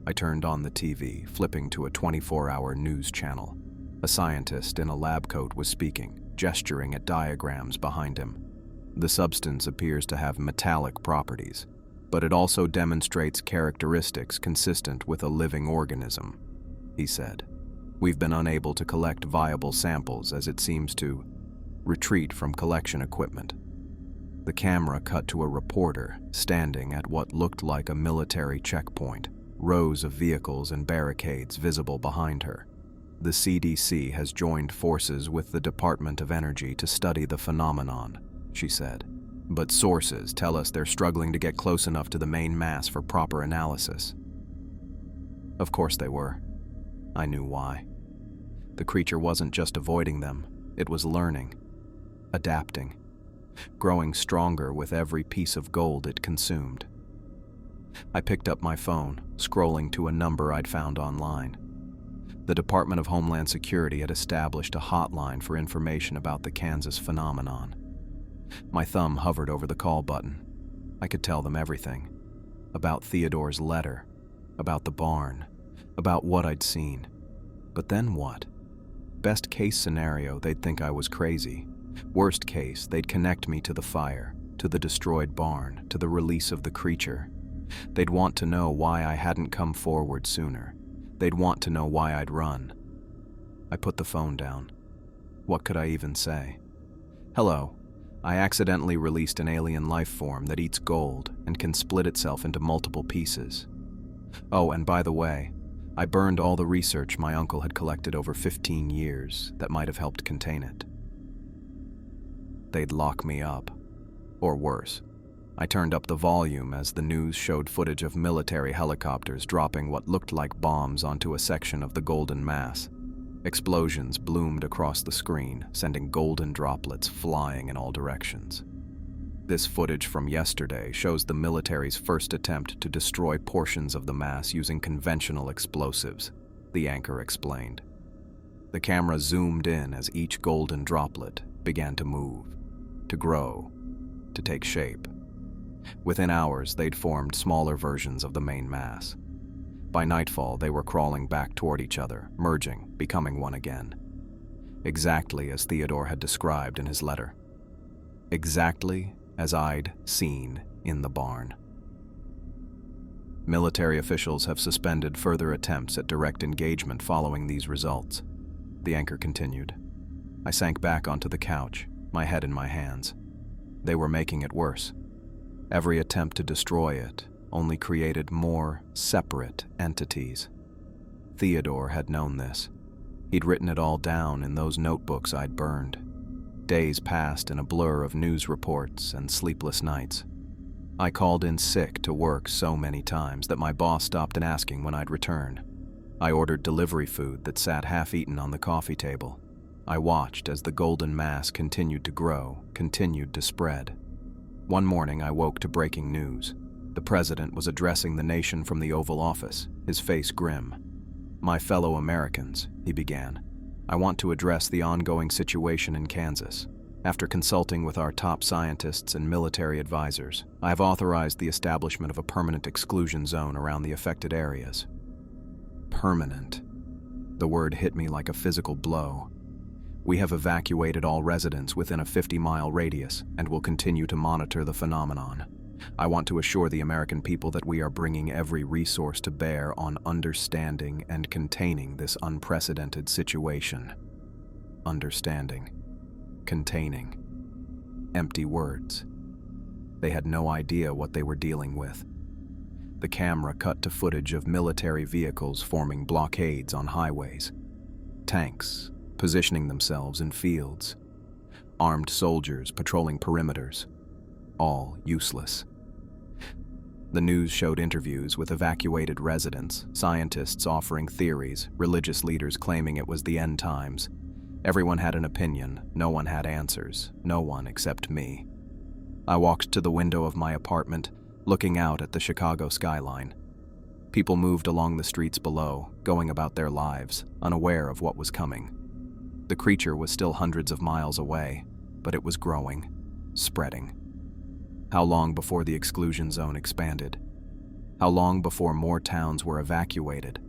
I turned on the TV, flipping to a 24-hour news channel. A scientist in a lab coat was speaking, gesturing at diagrams behind him. The substance appears to have metallic properties, but it also demonstrates characteristics consistent with a living organism, he said. We've been unable to collect viable samples as it seems to retreat from collection equipment. The camera cut to a reporter standing at what looked like a military checkpoint, rows of vehicles and barricades visible behind her. The CDC has joined forces with the Department of Energy to study the phenomenon, she said. But sources tell us they're struggling to get close enough to the main mass for proper analysis. Of course they were. I knew why. The creature wasn't just avoiding them, it was learning, adapting, growing stronger with every piece of gold it consumed. I picked up my phone, scrolling to a number I'd found online. The Department of Homeland Security had established a hotline for information about the Kansas phenomenon. My thumb hovered over the call button. I could tell them everything. About Theodore's letter, about the barn, about what I'd seen. But then what? Best case scenario, they'd think I was crazy. Worst case, they'd connect me to the fire, to the destroyed barn, to the release of the creature. They'd want to know why I hadn't come forward sooner. They'd want to know why I'd run. I put the phone down. What could I even say? Hello. I accidentally released an alien life form that eats gold and can split itself into multiple pieces. Oh, and by the way, I burned all the research my uncle had collected over 15 years that might have helped contain it. They'd lock me up. Or worse. I turned up the volume as the news showed footage of military helicopters dropping what looked like bombs onto a section of the Golden Mass. Explosions bloomed across the screen, sending golden droplets flying in all directions. This footage from yesterday shows the military's first attempt to destroy portions of the mass using conventional explosives, the anchor explained. The camera zoomed in as each golden droplet began to move, to grow, to take shape. Within hours, they'd formed smaller versions of the main mass. By nightfall, they were crawling back toward each other, merging, becoming one again. Exactly as Theodore had described in his letter. Exactly as I'd seen in the barn. Military officials have suspended further attempts at direct engagement following these results. The anchor continued. I sank back onto the couch, my head in my hands. They were making it worse. Every attempt to destroy it only created more separate entities. Theodore had known this. He'd written it all down in those notebooks I'd burned. Days passed in a blur of news reports and sleepless nights. I called in sick to work so many times that my boss stopped asking when I'd return. I ordered delivery food that sat half-eaten on the coffee table. I watched as the golden mass continued to grow, continued to spread. One morning I woke to breaking news. The president was addressing the nation from the Oval Office, his face grim. "My fellow Americans," he began, "I want to address the ongoing situation in Kansas. After consulting with our top scientists and military advisors, I have authorized the establishment of a permanent exclusion zone around the affected areas." Permanent. The word hit me like a physical blow. We have evacuated all residents within a 50-mile radius and will continue to monitor the phenomenon. I want to assure the American people that we are bringing every resource to bear on understanding and containing this unprecedented situation. Understanding. Containing. Empty words. They had no idea what they were dealing with. The camera cut to footage of military vehicles forming blockades on highways. Tanks positioning themselves in fields. Armed soldiers patrolling perimeters. All useless. The news showed interviews with evacuated residents, scientists offering theories, religious leaders claiming it was the end times. Everyone had an opinion, no one had answers, no one except me. I walked to the window of my apartment, looking out at the Chicago skyline. People moved along the streets below, going about their lives, unaware of what was coming. The creature was still hundreds of miles away, but it was growing, spreading. How long before the exclusion zone expanded? How long before more towns were evacuated?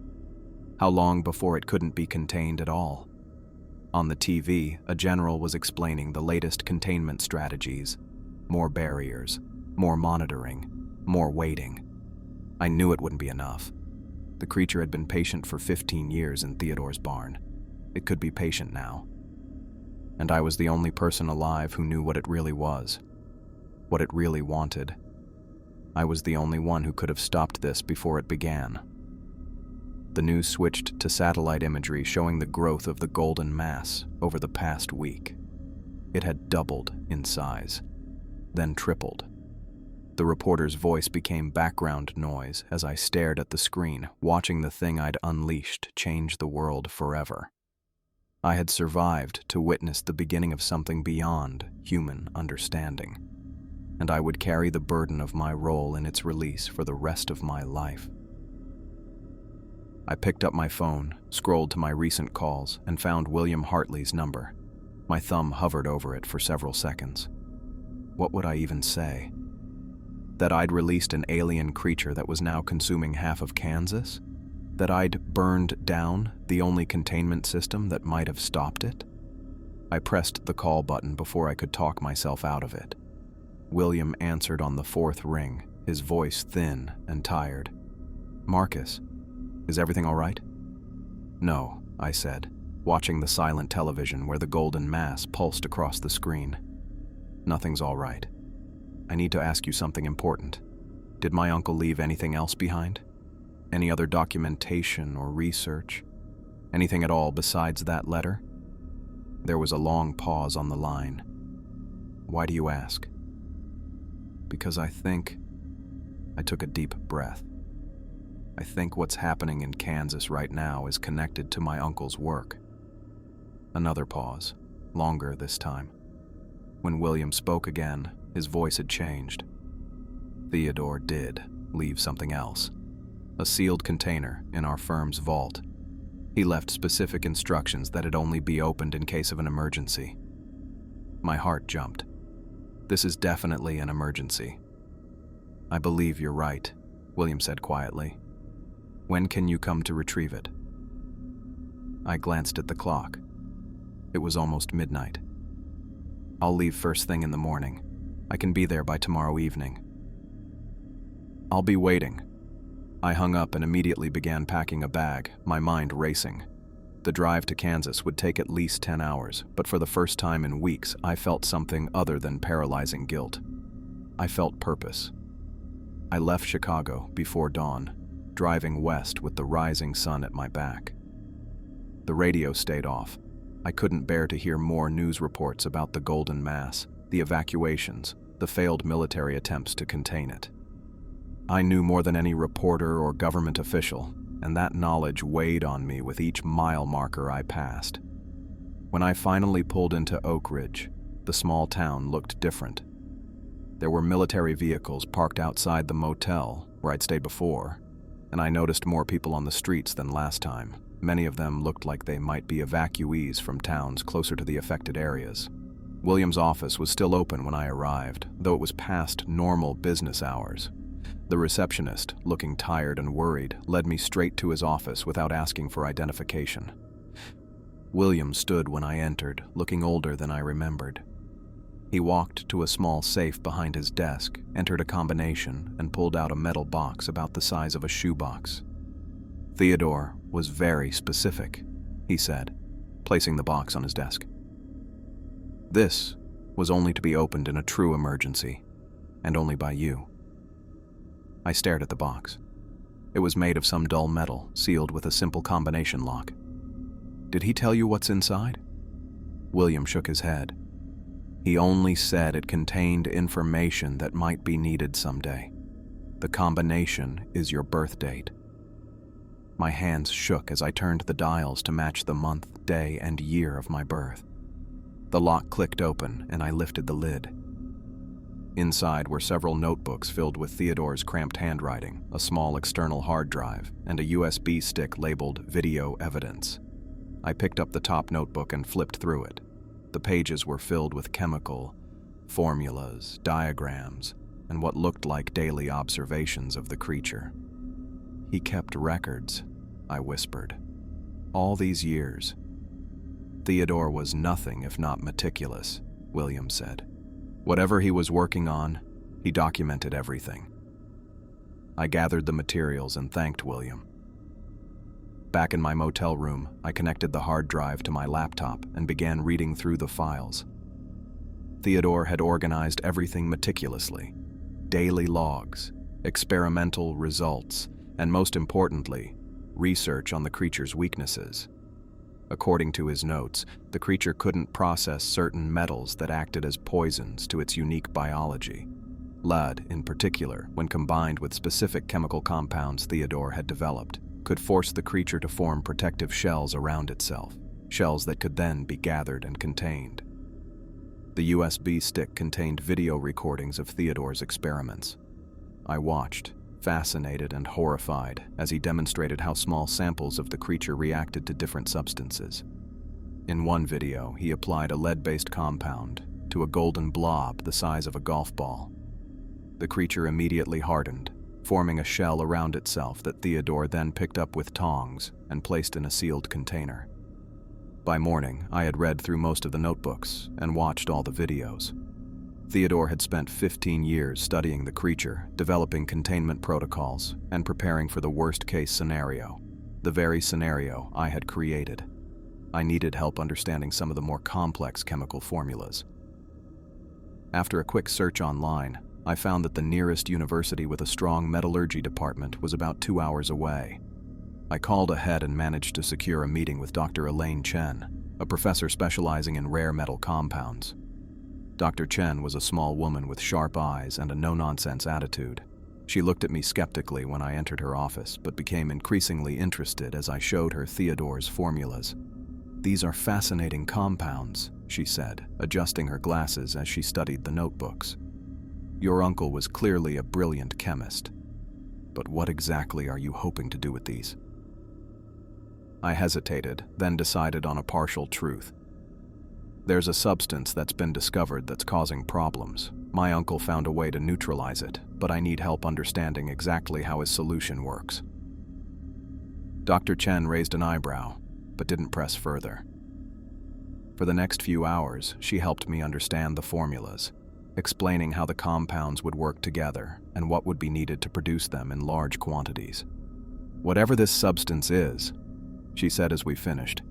How long before it couldn't be contained at all? On the TV, a general was explaining the latest containment strategies. More barriers, more monitoring, more waiting. I knew it wouldn't be enough. The creature had been patient for 15 years in Theodore's barn. It could be patient now. And I was the only person alive who knew what it really was, what it really wanted. I was the only one who could have stopped this before it began. The news switched to satellite imagery showing the growth of the golden mass over the past week. It had doubled in size, then tripled. The reporter's voice became background noise as I stared at the screen, watching the thing I'd unleashed change the world forever. I had survived to witness the beginning of something beyond human understanding, and I would carry the burden of my role in its release for the rest of my life. I picked up my phone, scrolled to my recent calls, and found William Hartley's number. My thumb hovered over it for several seconds. What would I even say? That I'd released an alien creature that was now consuming half of Kansas? That I'd burned down the only containment system that might have stopped it? I pressed the call button before I could talk myself out of it. William answered on the fourth ring, his voice thin and tired. "Marcus, is everything all right?" "No," I said, watching the silent television where the golden mass pulsed across the screen. "Nothing's all right. I need to ask you something important. Did my uncle leave anything else behind? Any other documentation or research? Anything at all besides that letter?" There was a long pause on the line. "Why do you ask?" "Because I took a deep breath. I think what's happening in Kansas right now is connected to my uncle's work." Another pause, longer this time. When William spoke again, his voice had changed. "Theodore did leave something else. A sealed container in our firm's vault. He left specific instructions that it only be opened in case of an emergency." My heart jumped. "This is definitely an emergency." "I believe you're right," William said quietly. "When can you come to retrieve it?" I glanced at the clock. It was almost midnight. "I'll leave first thing in the morning. I can be there by tomorrow evening." "I'll be waiting." I hung up and immediately began packing a bag, my mind racing. The drive to Kansas would take at least 10 hours, but for the first time in weeks, I felt something other than paralyzing guilt. I felt purpose. I left Chicago before dawn, driving west with the rising sun at my back. The radio stayed off. I couldn't bear to hear more news reports about the golden mass, the evacuations, the failed military attempts to contain it. I knew more than any reporter or government official, and that knowledge weighed on me with each mile marker I passed. When I finally pulled into Oak Ridge, the small town looked different. There were military vehicles parked outside the motel where I'd stayed before, and I noticed more people on the streets than last time. Many of them looked like they might be evacuees from towns closer to the affected areas. William's office was still open when I arrived, though it was past normal business hours. The receptionist, looking tired and worried, led me straight to his office without asking for identification. William stood when I entered, looking older than I remembered. He walked to a small safe behind his desk, entered a combination, and pulled out a metal box about the size of a shoebox. "Theodore was very specific," he said, placing the box on his desk. "This was only to be opened in a true emergency, and only by you." I stared at the box. It was made of some dull metal, sealed with a simple combination lock. "Did he tell you what's inside?" William shook his head. "He only said it contained information that might be needed someday. The combination is your birth date." My hands shook as I turned the dials to match the month, day, and year of my birth. The lock clicked open, and I lifted the lid. Inside were several notebooks filled with Theodore's cramped handwriting, a small external hard drive, and a USB stick labeled Video Evidence. I picked up the top notebook and flipped through it. The pages were filled with chemical formulas, diagrams, and what looked like daily observations of the creature. "He kept records," I whispered. "All these years." "Theodore was nothing if not meticulous," William said. "Whatever he was working on, he documented everything." I gathered the materials and thanked William. Back in my motel room, I connected the hard drive to my laptop and began reading through the files. Theodore had organized everything meticulously: daily logs, experimental results, and most importantly, research on the creature's weaknesses. According to his notes, the creature couldn't process certain metals that acted as poisons to its unique biology. Lead, in particular, when combined with specific chemical compounds Theodore had developed, could force the creature to form protective shells around itself, shells that could then be gathered and contained. The USB stick contained video recordings of Theodore's experiments. I watched, fascinated and horrified, as he demonstrated how small samples of the creature reacted to different substances. In one video, he applied a lead-based compound to a golden blob the size of a golf ball. The creature immediately hardened, forming a shell around itself that Theodore then picked up with tongs and placed in a sealed container. By morning, I had read through most of the notebooks and watched all the videos. Theodore had spent 15 years studying the creature, developing containment protocols, and preparing for the worst-case scenario, the very scenario I had created. I needed help understanding some of the more complex chemical formulas. After a quick search online, I found that the nearest university with a strong metallurgy department was about 2 hours away. I called ahead and managed to secure a meeting with Dr. Elaine Chen, a professor specializing in rare metal compounds. Dr. Chen was a small woman with sharp eyes and a no-nonsense attitude. She looked at me skeptically when I entered her office, but became increasingly interested as I showed her Theodore's formulas. "These are fascinating compounds," she said, adjusting her glasses as she studied the notebooks. "Your uncle was clearly a brilliant chemist. But what exactly are you hoping to do with these?" I hesitated, then decided on a partial truth. "There's a substance that's been discovered that's causing problems. My uncle found a way to neutralize it, but I need help understanding exactly how his solution works." Dr. Chen raised an eyebrow, but didn't press further. For the next few hours, she helped me understand the formulas, explaining how the compounds would work together and what would be needed to produce them in large quantities. "Whatever this substance is," she said as we finished,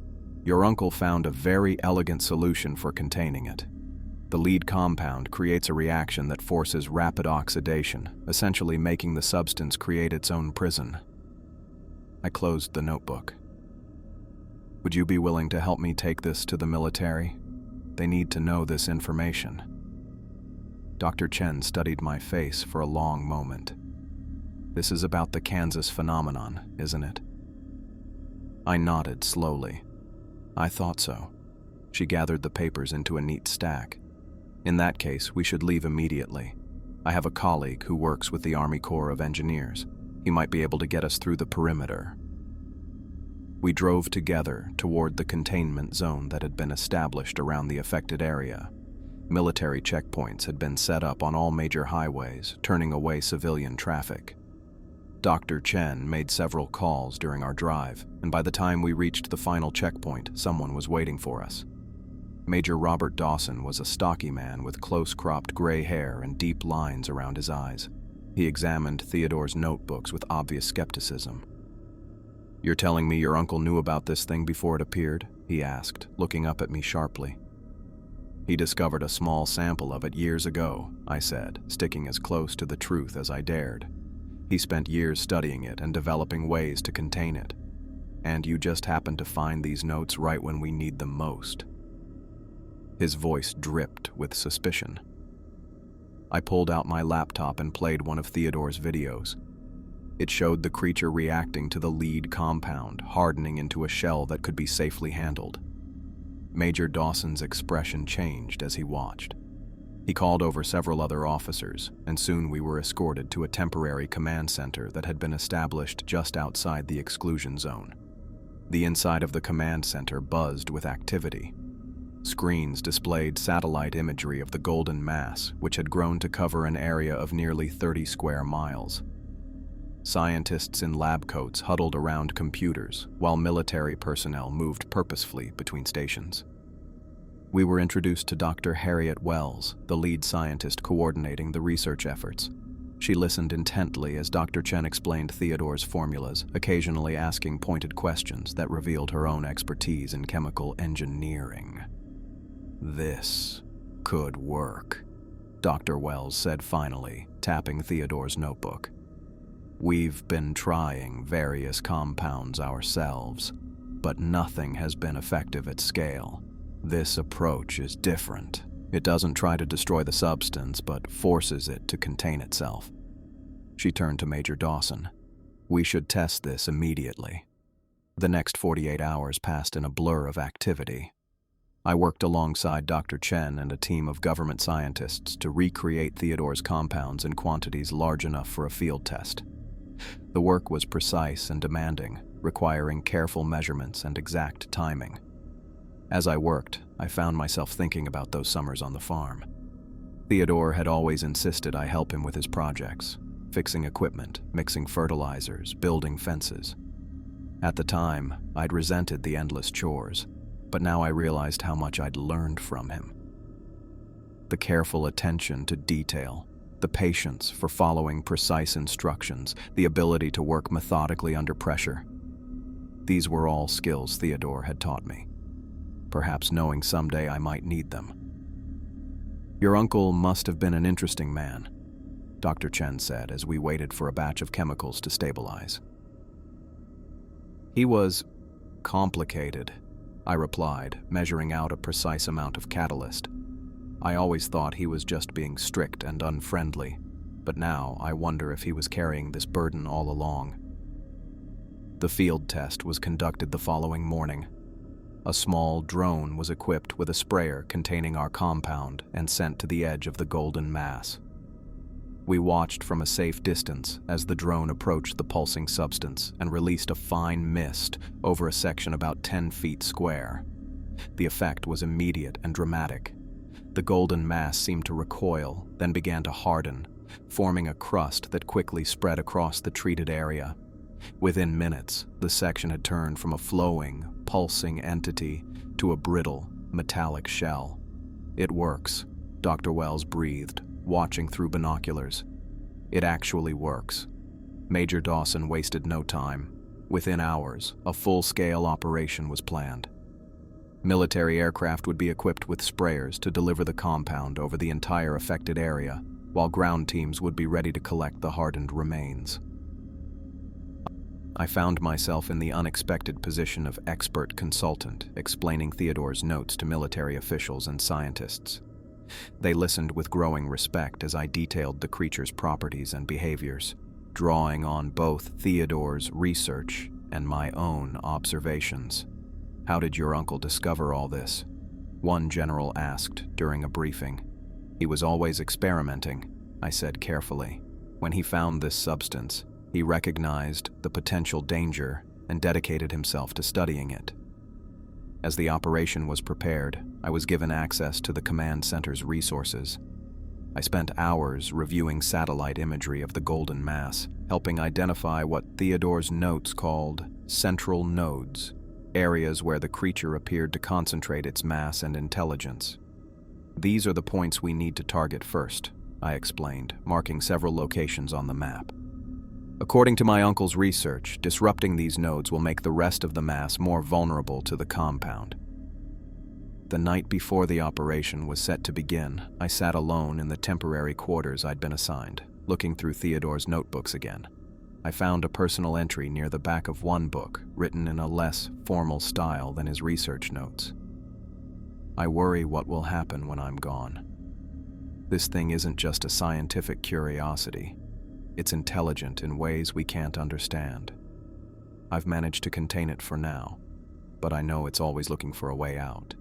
"your uncle found a very elegant solution for containing it. The lead compound creates a reaction that forces rapid oxidation, essentially making the substance create its own prison." I closed the notebook. "Would you be willing to help me take this to the military? They need to know this information." Dr. Chen studied my face for a long moment. "This is about the Kansas phenomenon, isn't it?" I nodded slowly. "I thought so." She gathered the papers into a neat stack. "In that case, we should leave immediately. I have a colleague who works with the Army Corps of Engineers. He might be able to get us through the perimeter." We drove together toward the containment zone that had been established around the affected area. Military checkpoints had been set up on all major highways, turning away civilian traffic. Dr. Chen made several calls during our drive, and by the time we reached the final checkpoint, someone was waiting for us. Major Robert Dawson was a stocky man with close-cropped gray hair and deep lines around his eyes. He examined Theodore's notebooks with obvious skepticism. "You're telling me your uncle knew about this thing before it appeared?" he asked, looking up at me sharply. "He discovered a small sample of it years ago," I said, sticking as close to the truth as I dared. "He spent years studying it and developing ways to contain it. And you just happened to find these notes right when we need them most." His voice dripped with suspicion. I pulled out my laptop and played one of Theodore's videos. It showed the creature reacting to the lead compound, hardening into a shell that could be safely handled. Major Dawson's expression changed as he watched. He called over several other officers, and soon we were escorted to a temporary command center that had been established just outside the exclusion zone. The inside of the command center buzzed with activity. Screens displayed satellite imagery of the golden mass, which had grown to cover an area of nearly 30 square miles. Scientists in lab coats huddled around computers, while military personnel moved purposefully between stations. We were introduced to Dr. Harriet Wells, the lead scientist coordinating the research efforts. She listened intently as Dr. Chen explained Theodore's formulas, occasionally asking pointed questions that revealed her own expertise in chemical engineering. "This could work," Dr. Wells said finally, tapping Theodore's notebook. We've been trying various compounds ourselves, but nothing has been effective at scale. This approach is different. It doesn't try to destroy the substance, but forces it to contain itself." She turned to Major Dawson. "We should test this immediately." The next 48 hours passed in a blur of activity. I worked alongside Dr. Chen and a team of government scientists to recreate Theodore's compounds in quantities large enough for a field test. The work was precise and demanding, requiring careful measurements and exact timing. As I worked, I found myself thinking about those summers on the farm. Theodore had always insisted I help him with his projects, fixing equipment, mixing fertilizers, building fences. At the time, I'd resented the endless chores, but now I realized how much I'd learned from him. The careful attention to detail, the patience for following precise instructions, the ability to work methodically under pressure. These were all skills Theodore had taught me, perhaps knowing someday I might need them. "Your uncle must have been an interesting man," Dr. Chen said as we waited for a batch of chemicals to stabilize. "He was complicated," I replied, measuring out a precise amount of catalyst. I always thought he was just being strict and unfriendly, but now I wonder if he was carrying this burden all along. The field test was conducted the following morning. A small drone was equipped with a sprayer containing our compound and sent to the edge of the golden mass. We watched from a safe distance as the drone approached the pulsing substance and released a fine mist over a section about 10 feet square. The effect was immediate and dramatic. The golden mass seemed to recoil, then began to harden, forming a crust that quickly spread across the treated area. Within minutes, the section had turned from a flowing, pulsing entity to a brittle, metallic shell. "It works," Dr. Wells breathed, watching through binoculars. "It actually works." Major Dawson wasted no time. Within hours, a full-scale operation was planned. Military aircraft would be equipped with sprayers to deliver the compound over the entire affected area, while ground teams would be ready to collect the hardened remains. I found myself in the unexpected position of expert consultant, explaining Theodore's notes to military officials and scientists. They listened with growing respect as I detailed the creature's properties and behaviors, drawing on both Theodore's research and my own observations. "How did your uncle discover all this?" one general asked during a briefing. "He was always experimenting," I said carefully. "When he found this substance, he recognized the potential danger and dedicated himself to studying it. As the operation was prepared, I was given access to the command center's resources. I spent hours reviewing satellite imagery of the golden mass, helping identify what Theodore's notes called central nodes, areas where the creature appeared to concentrate its mass and intelligence. "These are the points we need to target first," I explained, marking several locations on the map. "According to my uncle's research, disrupting these nodes will make the rest of the mass more vulnerable to the compound." The night before the operation was set to begin, I sat alone in the temporary quarters I'd been assigned, looking through Theodore's notebooks again. I found a personal entry near the back of one book, written in a less formal style than his research notes. "I worry what will happen when I'm gone. This thing isn't just a scientific curiosity. It's intelligent in ways we can't understand. I've managed to contain it for now, but I know it's always looking for a way out.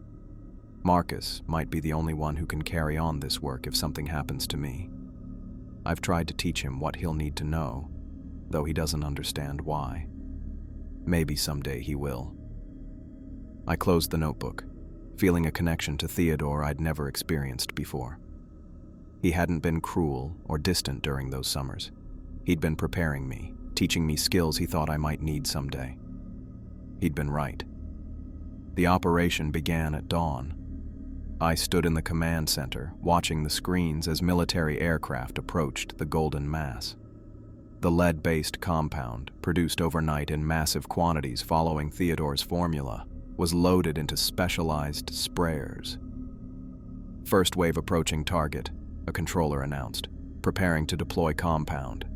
Marcus might be the only one who can carry on this work if something happens to me. I've tried to teach him what he'll need to know, though he doesn't understand why. Maybe someday he will." I closed the notebook, feeling a connection to Theodore I'd never experienced before. He hadn't been cruel or distant during those summers. He'd been preparing me, teaching me skills he thought I might need someday. He'd been right. The operation began at dawn. I stood in the command center, watching the screens as military aircraft approached the golden mass. The lead-based compound, produced overnight in massive quantities following Theodore's formula, was loaded into specialized sprayers. "First wave approaching target," a controller announced, preparing to deploy compound.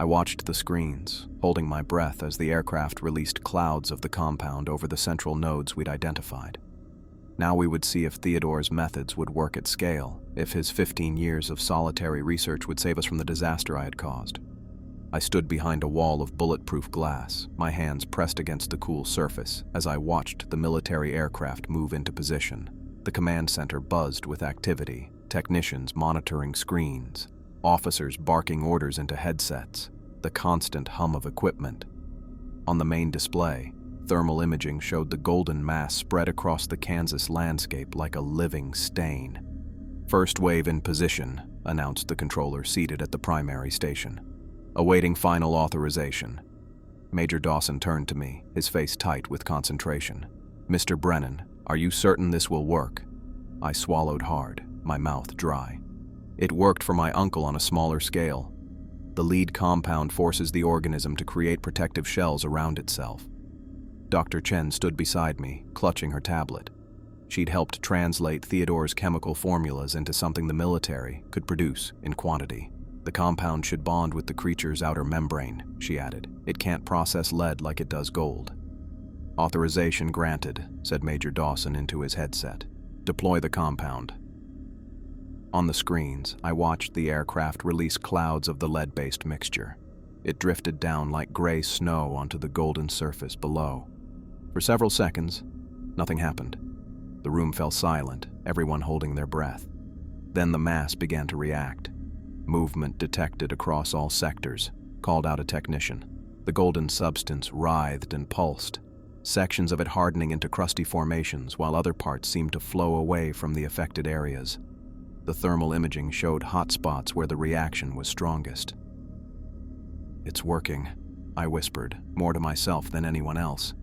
I watched the screens, holding my breath as the aircraft released clouds of the compound over the central nodes we'd identified. Now we would see if Theodore's methods would work at scale, if his 15 years of solitary research would save us from the disaster I had caused. I stood behind a wall of bulletproof glass, my hands pressed against the cool surface as I watched the military aircraft move into position. The command center buzzed with activity, technicians monitoring screens, officers barking orders into headsets, the constant hum of equipment. On the main display, thermal imaging showed the golden mass spread across the Kansas landscape like a living stain. "First wave in position," announced the controller seated at the primary station. "Awaiting final authorization." Major Dawson turned to me, his face tight with concentration. "Mr. Brennan, are you certain this will work?" I swallowed hard, my mouth dry. It worked for my uncle on a smaller scale. The lead compound forces the organism to create protective shells around itself. Dr. Chen stood beside me, clutching her tablet. She'd helped translate Theodore's chemical formulas into something the military could produce in quantity. "The compound should bond with the creature's outer membrane," she added. "It can't process lead like it does gold." "Authorization granted," said Major Dawson into his headset. "Deploy the compound." On the screens, I watched the aircraft release clouds of the lead-based mixture. It drifted down like gray snow onto the golden surface below. For several seconds, nothing happened. The room fell silent, everyone holding their breath. Then the mass began to react. Movement detected across all sectors, called out a technician. The golden substance writhed and pulsed, sections of it hardening into crusty formations while other parts seemed to flow away from the affected areas. The thermal imaging showed hot spots where the reaction was strongest. "It's working," I whispered, more to myself than anyone else.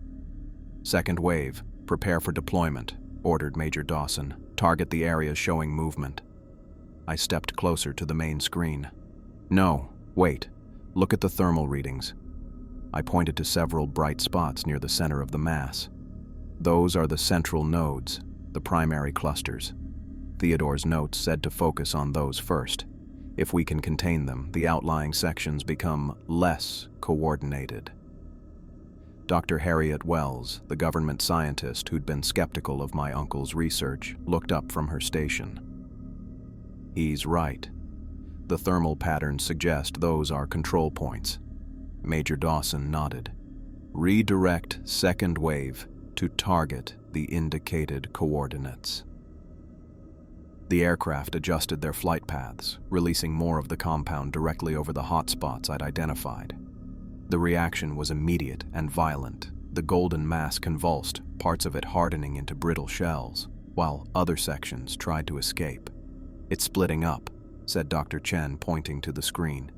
"Second wave, prepare for deployment," ordered Major Dawson. "Target the areas showing movement." I stepped closer to the main screen. "No, wait. Look at the thermal readings." I pointed to several bright spots near the center of the mass. "Those are the central nodes, the primary clusters. Theodore's notes said to focus on those first. If we can contain them, the outlying sections become less coordinated." Dr. Harriet Wells, the government scientist who'd been skeptical of my uncle's research, looked up from her station. "He's right. The thermal patterns suggest those are control points." Major Dawson nodded. "Redirect second wave to target the indicated coordinates." The aircraft adjusted their flight paths, releasing more of the compound directly over the hotspots I'd identified. The reaction was immediate and violent. The golden mass convulsed, parts of it hardening into brittle shells, while other sections tried to escape. "It's splitting up," said Dr. Chen, pointing to the screen.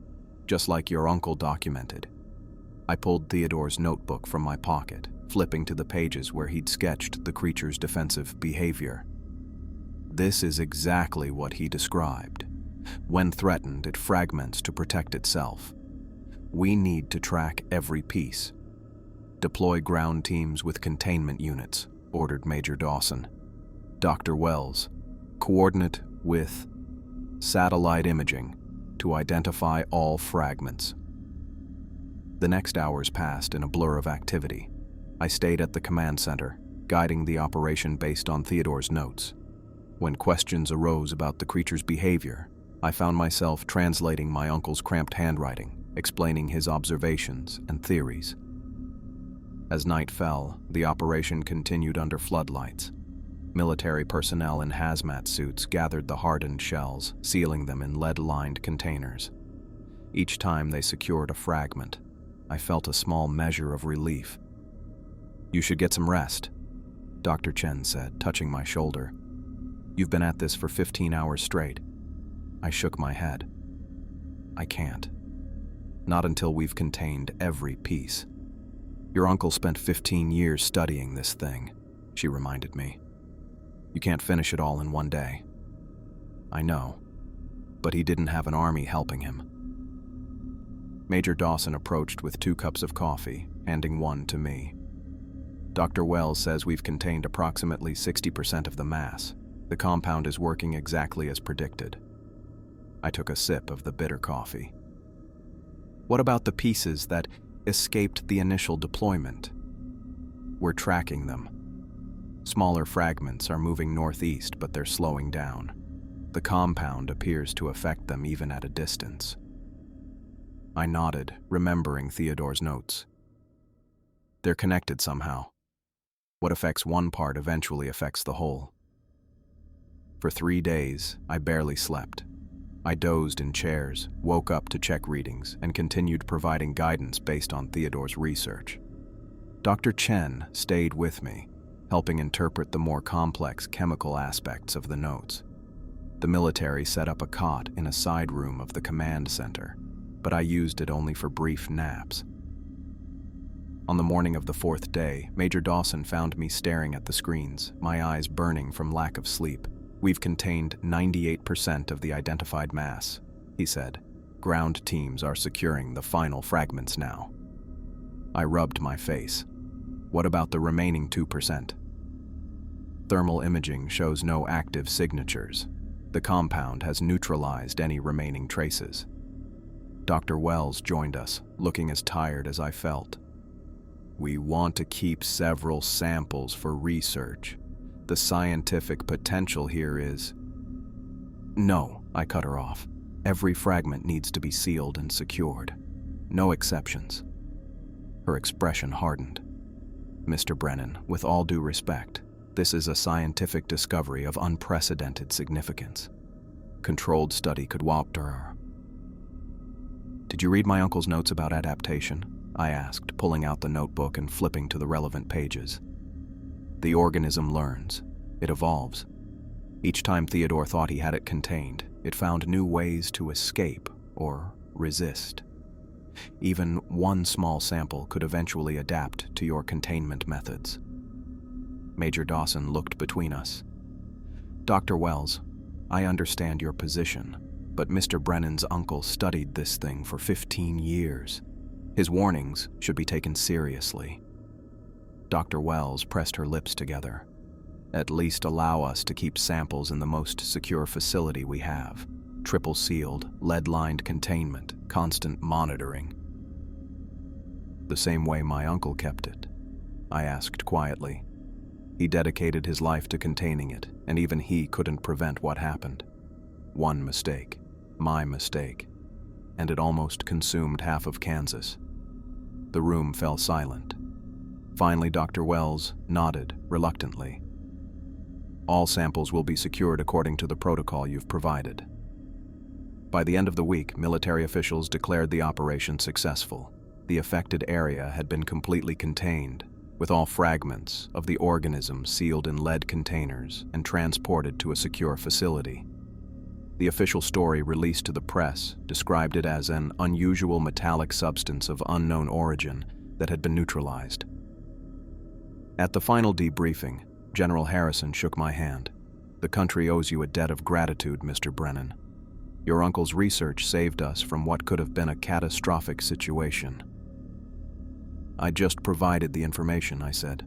"Just like your uncle documented." I pulled Theodore's notebook from my pocket, flipping to the pages where he'd sketched the creature's defensive behavior. This is exactly what he described. When threatened, it fragments to protect itself. We need to track every piece. "Deploy ground teams with containment units," ordered Major Dawson. "Dr. Wells, coordinate with satellite imaging to identify all fragments." The next hours passed in a blur of activity. I stayed at the command center, guiding the operation based on Theodore's notes. When questions arose about the creature's behavior, I found myself translating my uncle's cramped handwriting, explaining his observations and theories. As night fell, the operation continued under floodlights. Military personnel in hazmat suits gathered the hardened shells, sealing them in lead-lined containers. Each time they secured a fragment, I felt a small measure of relief. "You should get some rest," Dr. Chen said, touching my shoulder. "You've been at this for 15 hours straight." I shook my head. "I can't. Not until we've contained every piece." "Your uncle spent 15 years studying this thing," she reminded me. "You can't finish it all in one day." "I know, but he didn't have an army helping him." Major Dawson approached with 2 cups of coffee, handing one to me. "Dr. Wells says we've contained approximately 60% of the mass. The compound is working exactly as predicted." I took a sip of the bitter coffee. What about the pieces that escaped the initial deployment? We're tracking them. Smaller fragments are moving northeast, but they're slowing down. The compound appears to affect them even at a distance. I nodded, remembering Theodore's notes. They're connected somehow. What affects one part eventually affects the whole. For 3 days, I barely slept. I dozed in chairs, woke up to check readings, and continued providing guidance based on Theodore's research. Dr. Chen stayed with me, helping interpret the more complex chemical aspects of the notes. The military set up a cot in a side room of the command center, but I used it only for brief naps. On the morning of the 4th day, Major Dawson found me staring at the screens, my eyes burning from lack of sleep. "We've contained 98% of the identified mass," he said. "Ground teams are securing the final fragments now." I rubbed my face. "What about the remaining 2%? Thermal imaging shows no active signatures. The compound has neutralized any remaining traces." Dr. Wells joined us, looking as tired as I felt. "We want to keep several samples for research. The scientific potential here is..." "No," I cut her off. "Every fragment needs to be sealed and secured. No exceptions." Her expression hardened. "Mr. Brennan, with all due respect, this is a scientific discovery of unprecedented significance. Controlled study could her." "Did you read my uncle's notes about adaptation?" I asked, pulling out the notebook and flipping to the relevant pages. "The organism learns. It evolves. Each time Theodore thought he had it contained, it found new ways to escape or resist. Even one small sample could eventually adapt to your containment methods." Major Dawson looked between us. "Dr. Wells, I understand your position, but Mr. Brennan's uncle studied this thing for 15 years. His warnings should be taken seriously." Dr. Wells pressed her lips together. "At least allow us to keep samples in the most secure facility we have. Triple-sealed, lead-lined containment, constant monitoring." "The same way my uncle kept it?" I asked quietly. "He dedicated his life to containing it, and even he couldn't prevent what happened. One mistake, my mistake, and it almost consumed half of Kansas." The room fell silent. Finally, Dr. Wells nodded reluctantly. "All samples will be secured according to the protocol you've provided." By the end of the week, military officials declared the operation successful. The affected area had been completely contained, with all fragments of the organism sealed in lead containers and transported to a secure facility. The official story released to the press described it as an unusual metallic substance of unknown origin that had been neutralized. At the final debriefing, General Harrison shook my hand. "The country owes you a debt of gratitude, Mr. Brennan. Your uncle's research saved us from what could have been a catastrophic situation." "I just provided the information," I said.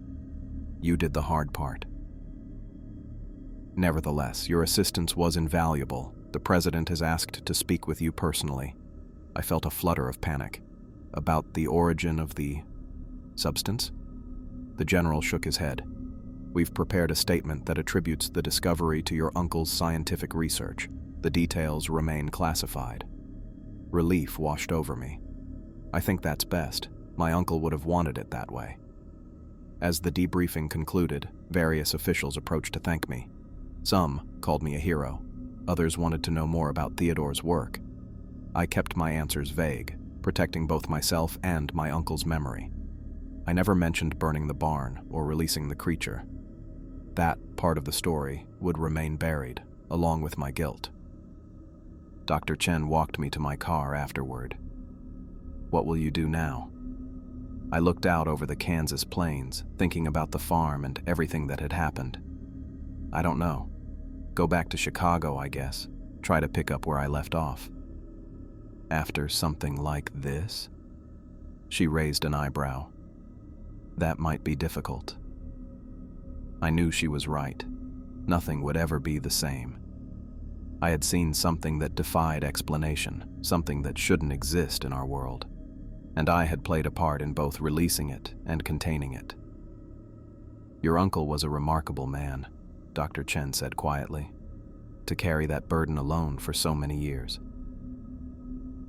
"You did the hard part." "Nevertheless, your assistance was invaluable. The President has asked to speak with you personally." I felt a flutter of panic. "About the origin of the substance?" The general shook his head. "We've prepared a statement that attributes the discovery to your uncle's scientific research. The details remain classified." Relief washed over me. "I think that's best. My uncle would have wanted it that way." As the debriefing concluded, various officials approached to thank me. Some called me a hero. Others wanted to know more about Theodore's work. I kept my answers vague, protecting both myself and my uncle's memory. I never mentioned burning the barn or releasing the creature. That part of the story would remain buried, along with my guilt. Dr. Chen walked me to my car afterward. "What will you do now?" I looked out over the Kansas plains, thinking about the farm and everything that had happened. "I don't know. Go back to Chicago, I guess. Try to pick up where I left off." "After something like this?" She raised an eyebrow. "That might be difficult." I knew she was right. Nothing would ever be the same. I had seen something that defied explanation, something that shouldn't exist in our world. and I had played a part in both releasing it and containing it. "Your uncle was a remarkable man," Dr. Chen said quietly, "to carry that burden alone for so many years."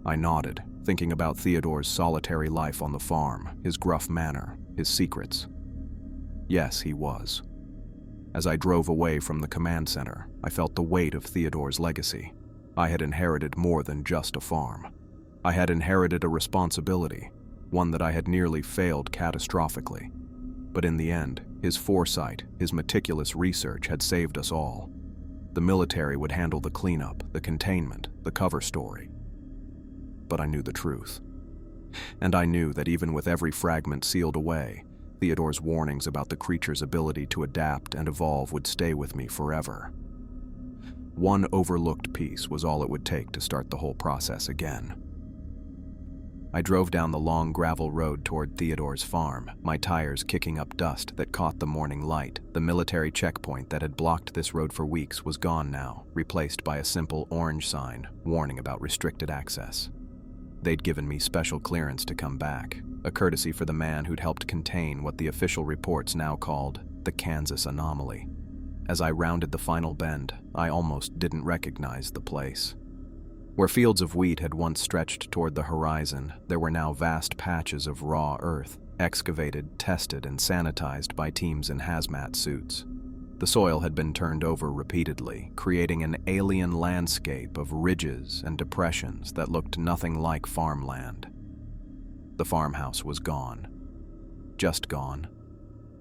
I nodded, thinking about Theodore's solitary life on the farm, his gruff manner, his secrets. Yes, he was. As I drove away from the command center, I felt the weight of Theodore's legacy. I had inherited more than just a farm. I had inherited a responsibility, one that I had nearly failed catastrophically. But in the end, his foresight, his meticulous research had saved us all. The military would handle the cleanup, the containment, the cover story. But I knew the truth. And I knew that even with every fragment sealed away, Theodore's warnings about the creature's ability to adapt and evolve would stay with me forever. One overlooked piece was all it would take to start the whole process again. I drove down the long gravel road toward Theodore's farm, my tires kicking up dust that caught the morning light. The military checkpoint that had blocked this road for weeks was gone now, replaced by a simple orange sign warning about restricted access. They'd given me special clearance to come back, a courtesy for the man who'd helped contain what the official reports now called the Kansas anomaly. As I rounded the final bend, I almost didn't recognize the place. Where fields of wheat had once stretched toward the horizon, there were now vast patches of raw earth, excavated, tested, and sanitized by teams in hazmat suits. The soil had been turned over repeatedly, creating an alien landscape of ridges and depressions that looked nothing like farmland. The farmhouse was gone. Just gone.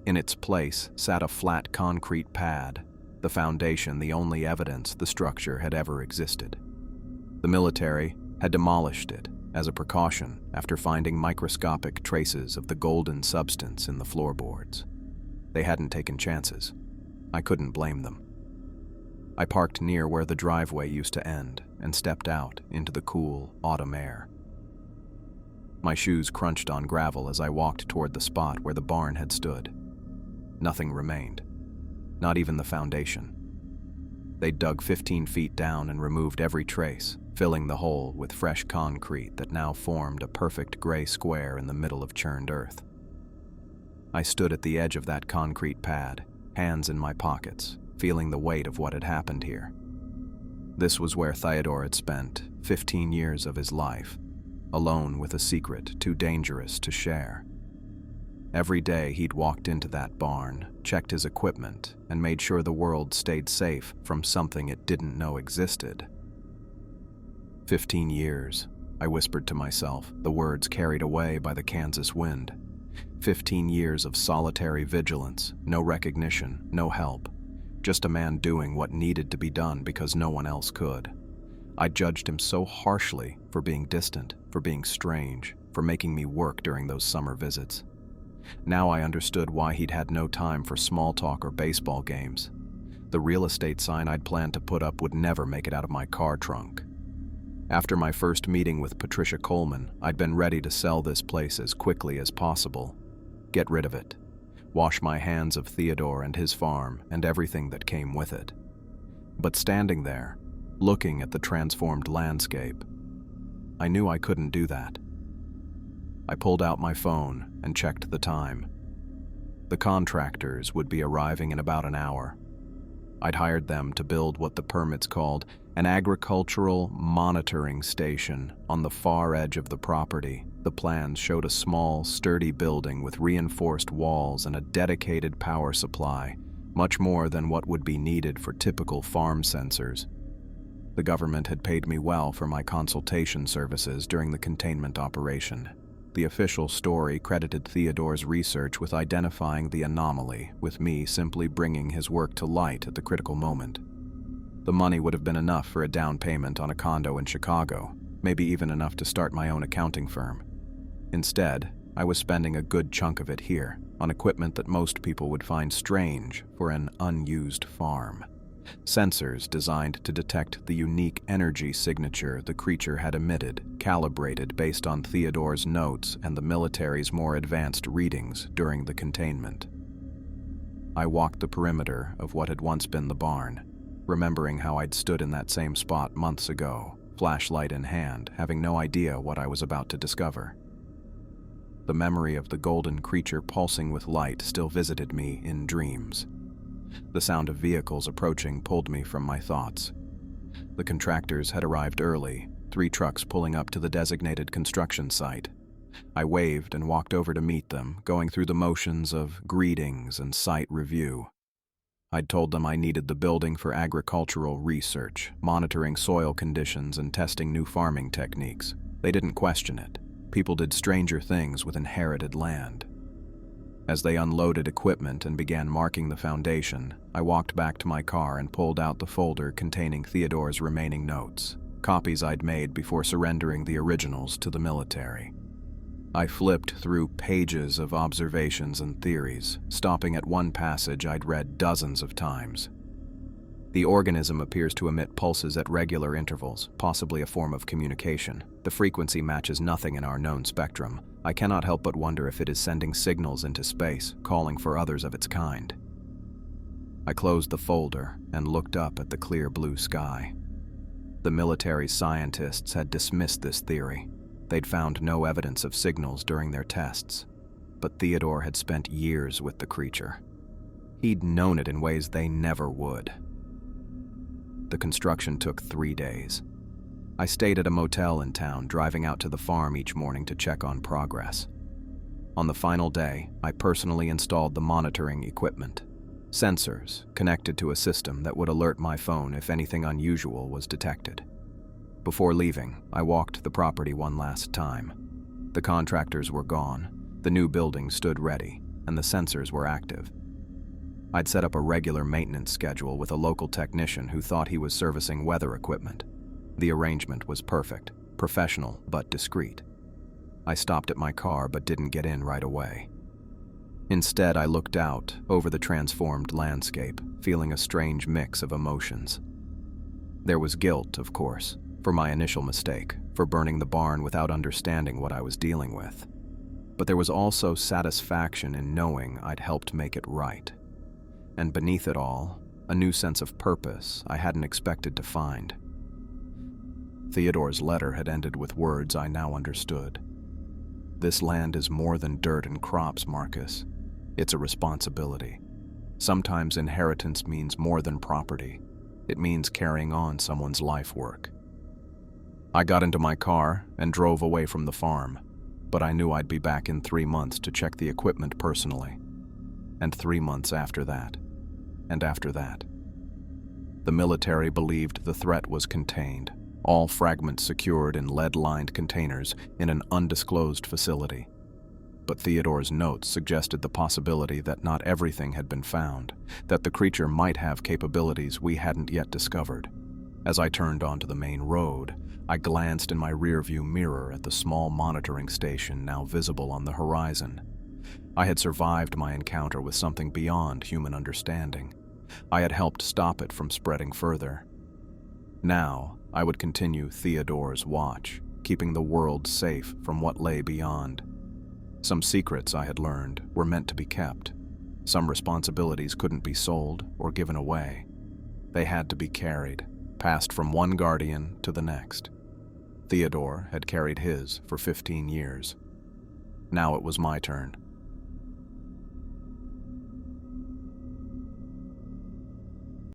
In its place sat a flat concrete pad, the foundation the only evidence the structure had ever existed. The military had demolished it as a precaution after finding microscopic traces of the golden substance in the floorboards. They hadn't taken chances. I couldn't blame them. I parked near where the driveway used to end and stepped out into the cool autumn air. My shoes crunched on gravel as I walked toward the spot where the barn had stood. Nothing remained, not even the foundation. They'd dug 15 feet down and removed every trace, filling the hole with fresh concrete that now formed a perfect gray square in the middle of churned earth. I stood at the edge of that concrete pad, hands in my pockets, feeling the weight of what had happened here. This was where Theodore had spent 15 years of his life, alone with a secret too dangerous to share. Every day he'd walked into that barn, checked his equipment, and made sure the world stayed safe from something it didn't know existed. 15 years, I whispered to myself, the words carried away by the Kansas wind. 15 years of solitary vigilance, no recognition, no help. Just a man doing what needed to be done because no one else could. I judged him so harshly for being distant, for being strange, for making me work during those summer visits. Now I understood why he'd had no time for small talk or baseball games. The real estate sign I'd planned to put up would never make it out of my car trunk. After my first meeting with Patricia Coleman, I'd been ready to sell this place as quickly as possible. Get rid of it. Wash my hands of Theodore and his farm and everything that came with it. But standing there, looking at the transformed landscape, I knew I couldn't do that. I pulled out my phone and checked the time. The contractors would be arriving in about an hour. I'd hired them to build what the permits called an agricultural monitoring station on the far edge of the property. The plans showed a small, sturdy building with reinforced walls and a dedicated power supply, much more than what would be needed for typical farm sensors. The government had paid me well for my consultation services during the containment operation. The official story credited Theodore's research with identifying the anomaly, with me simply bringing his work to light at the critical moment. The money would have been enough for a down payment on a condo in Chicago, maybe even enough to start my own accounting firm. Instead, I was spending a good chunk of it here, on equipment that most people would find strange for an unused farm. Sensors designed to detect the unique energy signature the creature had emitted, calibrated based on Theodore's notes and the military's more advanced readings during the containment. I walked the perimeter of what had once been the barn, remembering how I'd stood in that same spot months ago, flashlight in hand, having no idea what I was about to discover. The memory of the golden creature pulsing with light still visited me in dreams. The sound of vehicles approaching pulled me from my thoughts. The contractors had arrived early, 3 trucks pulling up to the designated construction site. I waved and walked over to meet them, going through the motions of greetings and site review. I'd told them I needed the building for agricultural research, monitoring soil conditions and testing new farming techniques. They didn't question it. People did stranger things with inherited land. As they unloaded equipment and began marking the foundation, I walked back to my car and pulled out the folder containing Theodore's remaining notes, copies I'd made before surrendering the originals to the military. I flipped through pages of observations and theories, stopping at one passage I'd read dozens of times. The organism appears to emit pulses at regular intervals, possibly a form of communication. The frequency matches nothing in our known spectrum. I cannot help but wonder if it is sending signals into space, calling for others of its kind. I closed the folder and looked up at the clear blue sky. The military scientists had dismissed this theory. They'd found no evidence of signals during their tests, but Theodore had spent years with the creature. He'd known it in ways they never would. The construction took 3 days. I stayed at a motel in town, driving out to the farm each morning to check on progress. On the final day, I personally installed the monitoring equipment, sensors connected to a system that would alert my phone if anything unusual was detected. Before leaving, I walked the property one last time. The contractors were gone, the new building stood ready, and the sensors were active. I'd set up a regular maintenance schedule with a local technician who thought he was servicing weather equipment. The arrangement was perfect, professional but discreet. I stopped at my car but didn't get in right away. Instead, I looked out over the transformed landscape, feeling a strange mix of emotions. There was guilt, of course, for my initial mistake, for burning the barn without understanding what I was dealing with. But there was also satisfaction in knowing I'd helped make it right. And beneath it all, a new sense of purpose I hadn't expected to find. Theodore's letter had ended with words I now understood. This land is more than dirt and crops, Marcus. It's a responsibility. Sometimes inheritance means more than property. It means carrying on someone's life work. I got into my car and drove away from the farm, but I knew I'd be back in 3 months to check the equipment personally. And 3 months after that, and after that. The military believed the threat was contained, all fragments secured in lead-lined containers in an undisclosed facility. But Theodore's notes suggested the possibility that not everything had been found, that the creature might have capabilities we hadn't yet discovered. As I turned onto the main road, I glanced in my rearview mirror at the small monitoring station now visible on the horizon. I had survived my encounter with something beyond human understanding. I had helped stop it from spreading further. Now, I would continue Theodore's watch, keeping the world safe from what lay beyond. Some secrets I had learned were meant to be kept. Some responsibilities couldn't be sold or given away. They had to be carried, passed from one guardian to the next. Theodore had carried his for 15 years. Now it was my turn.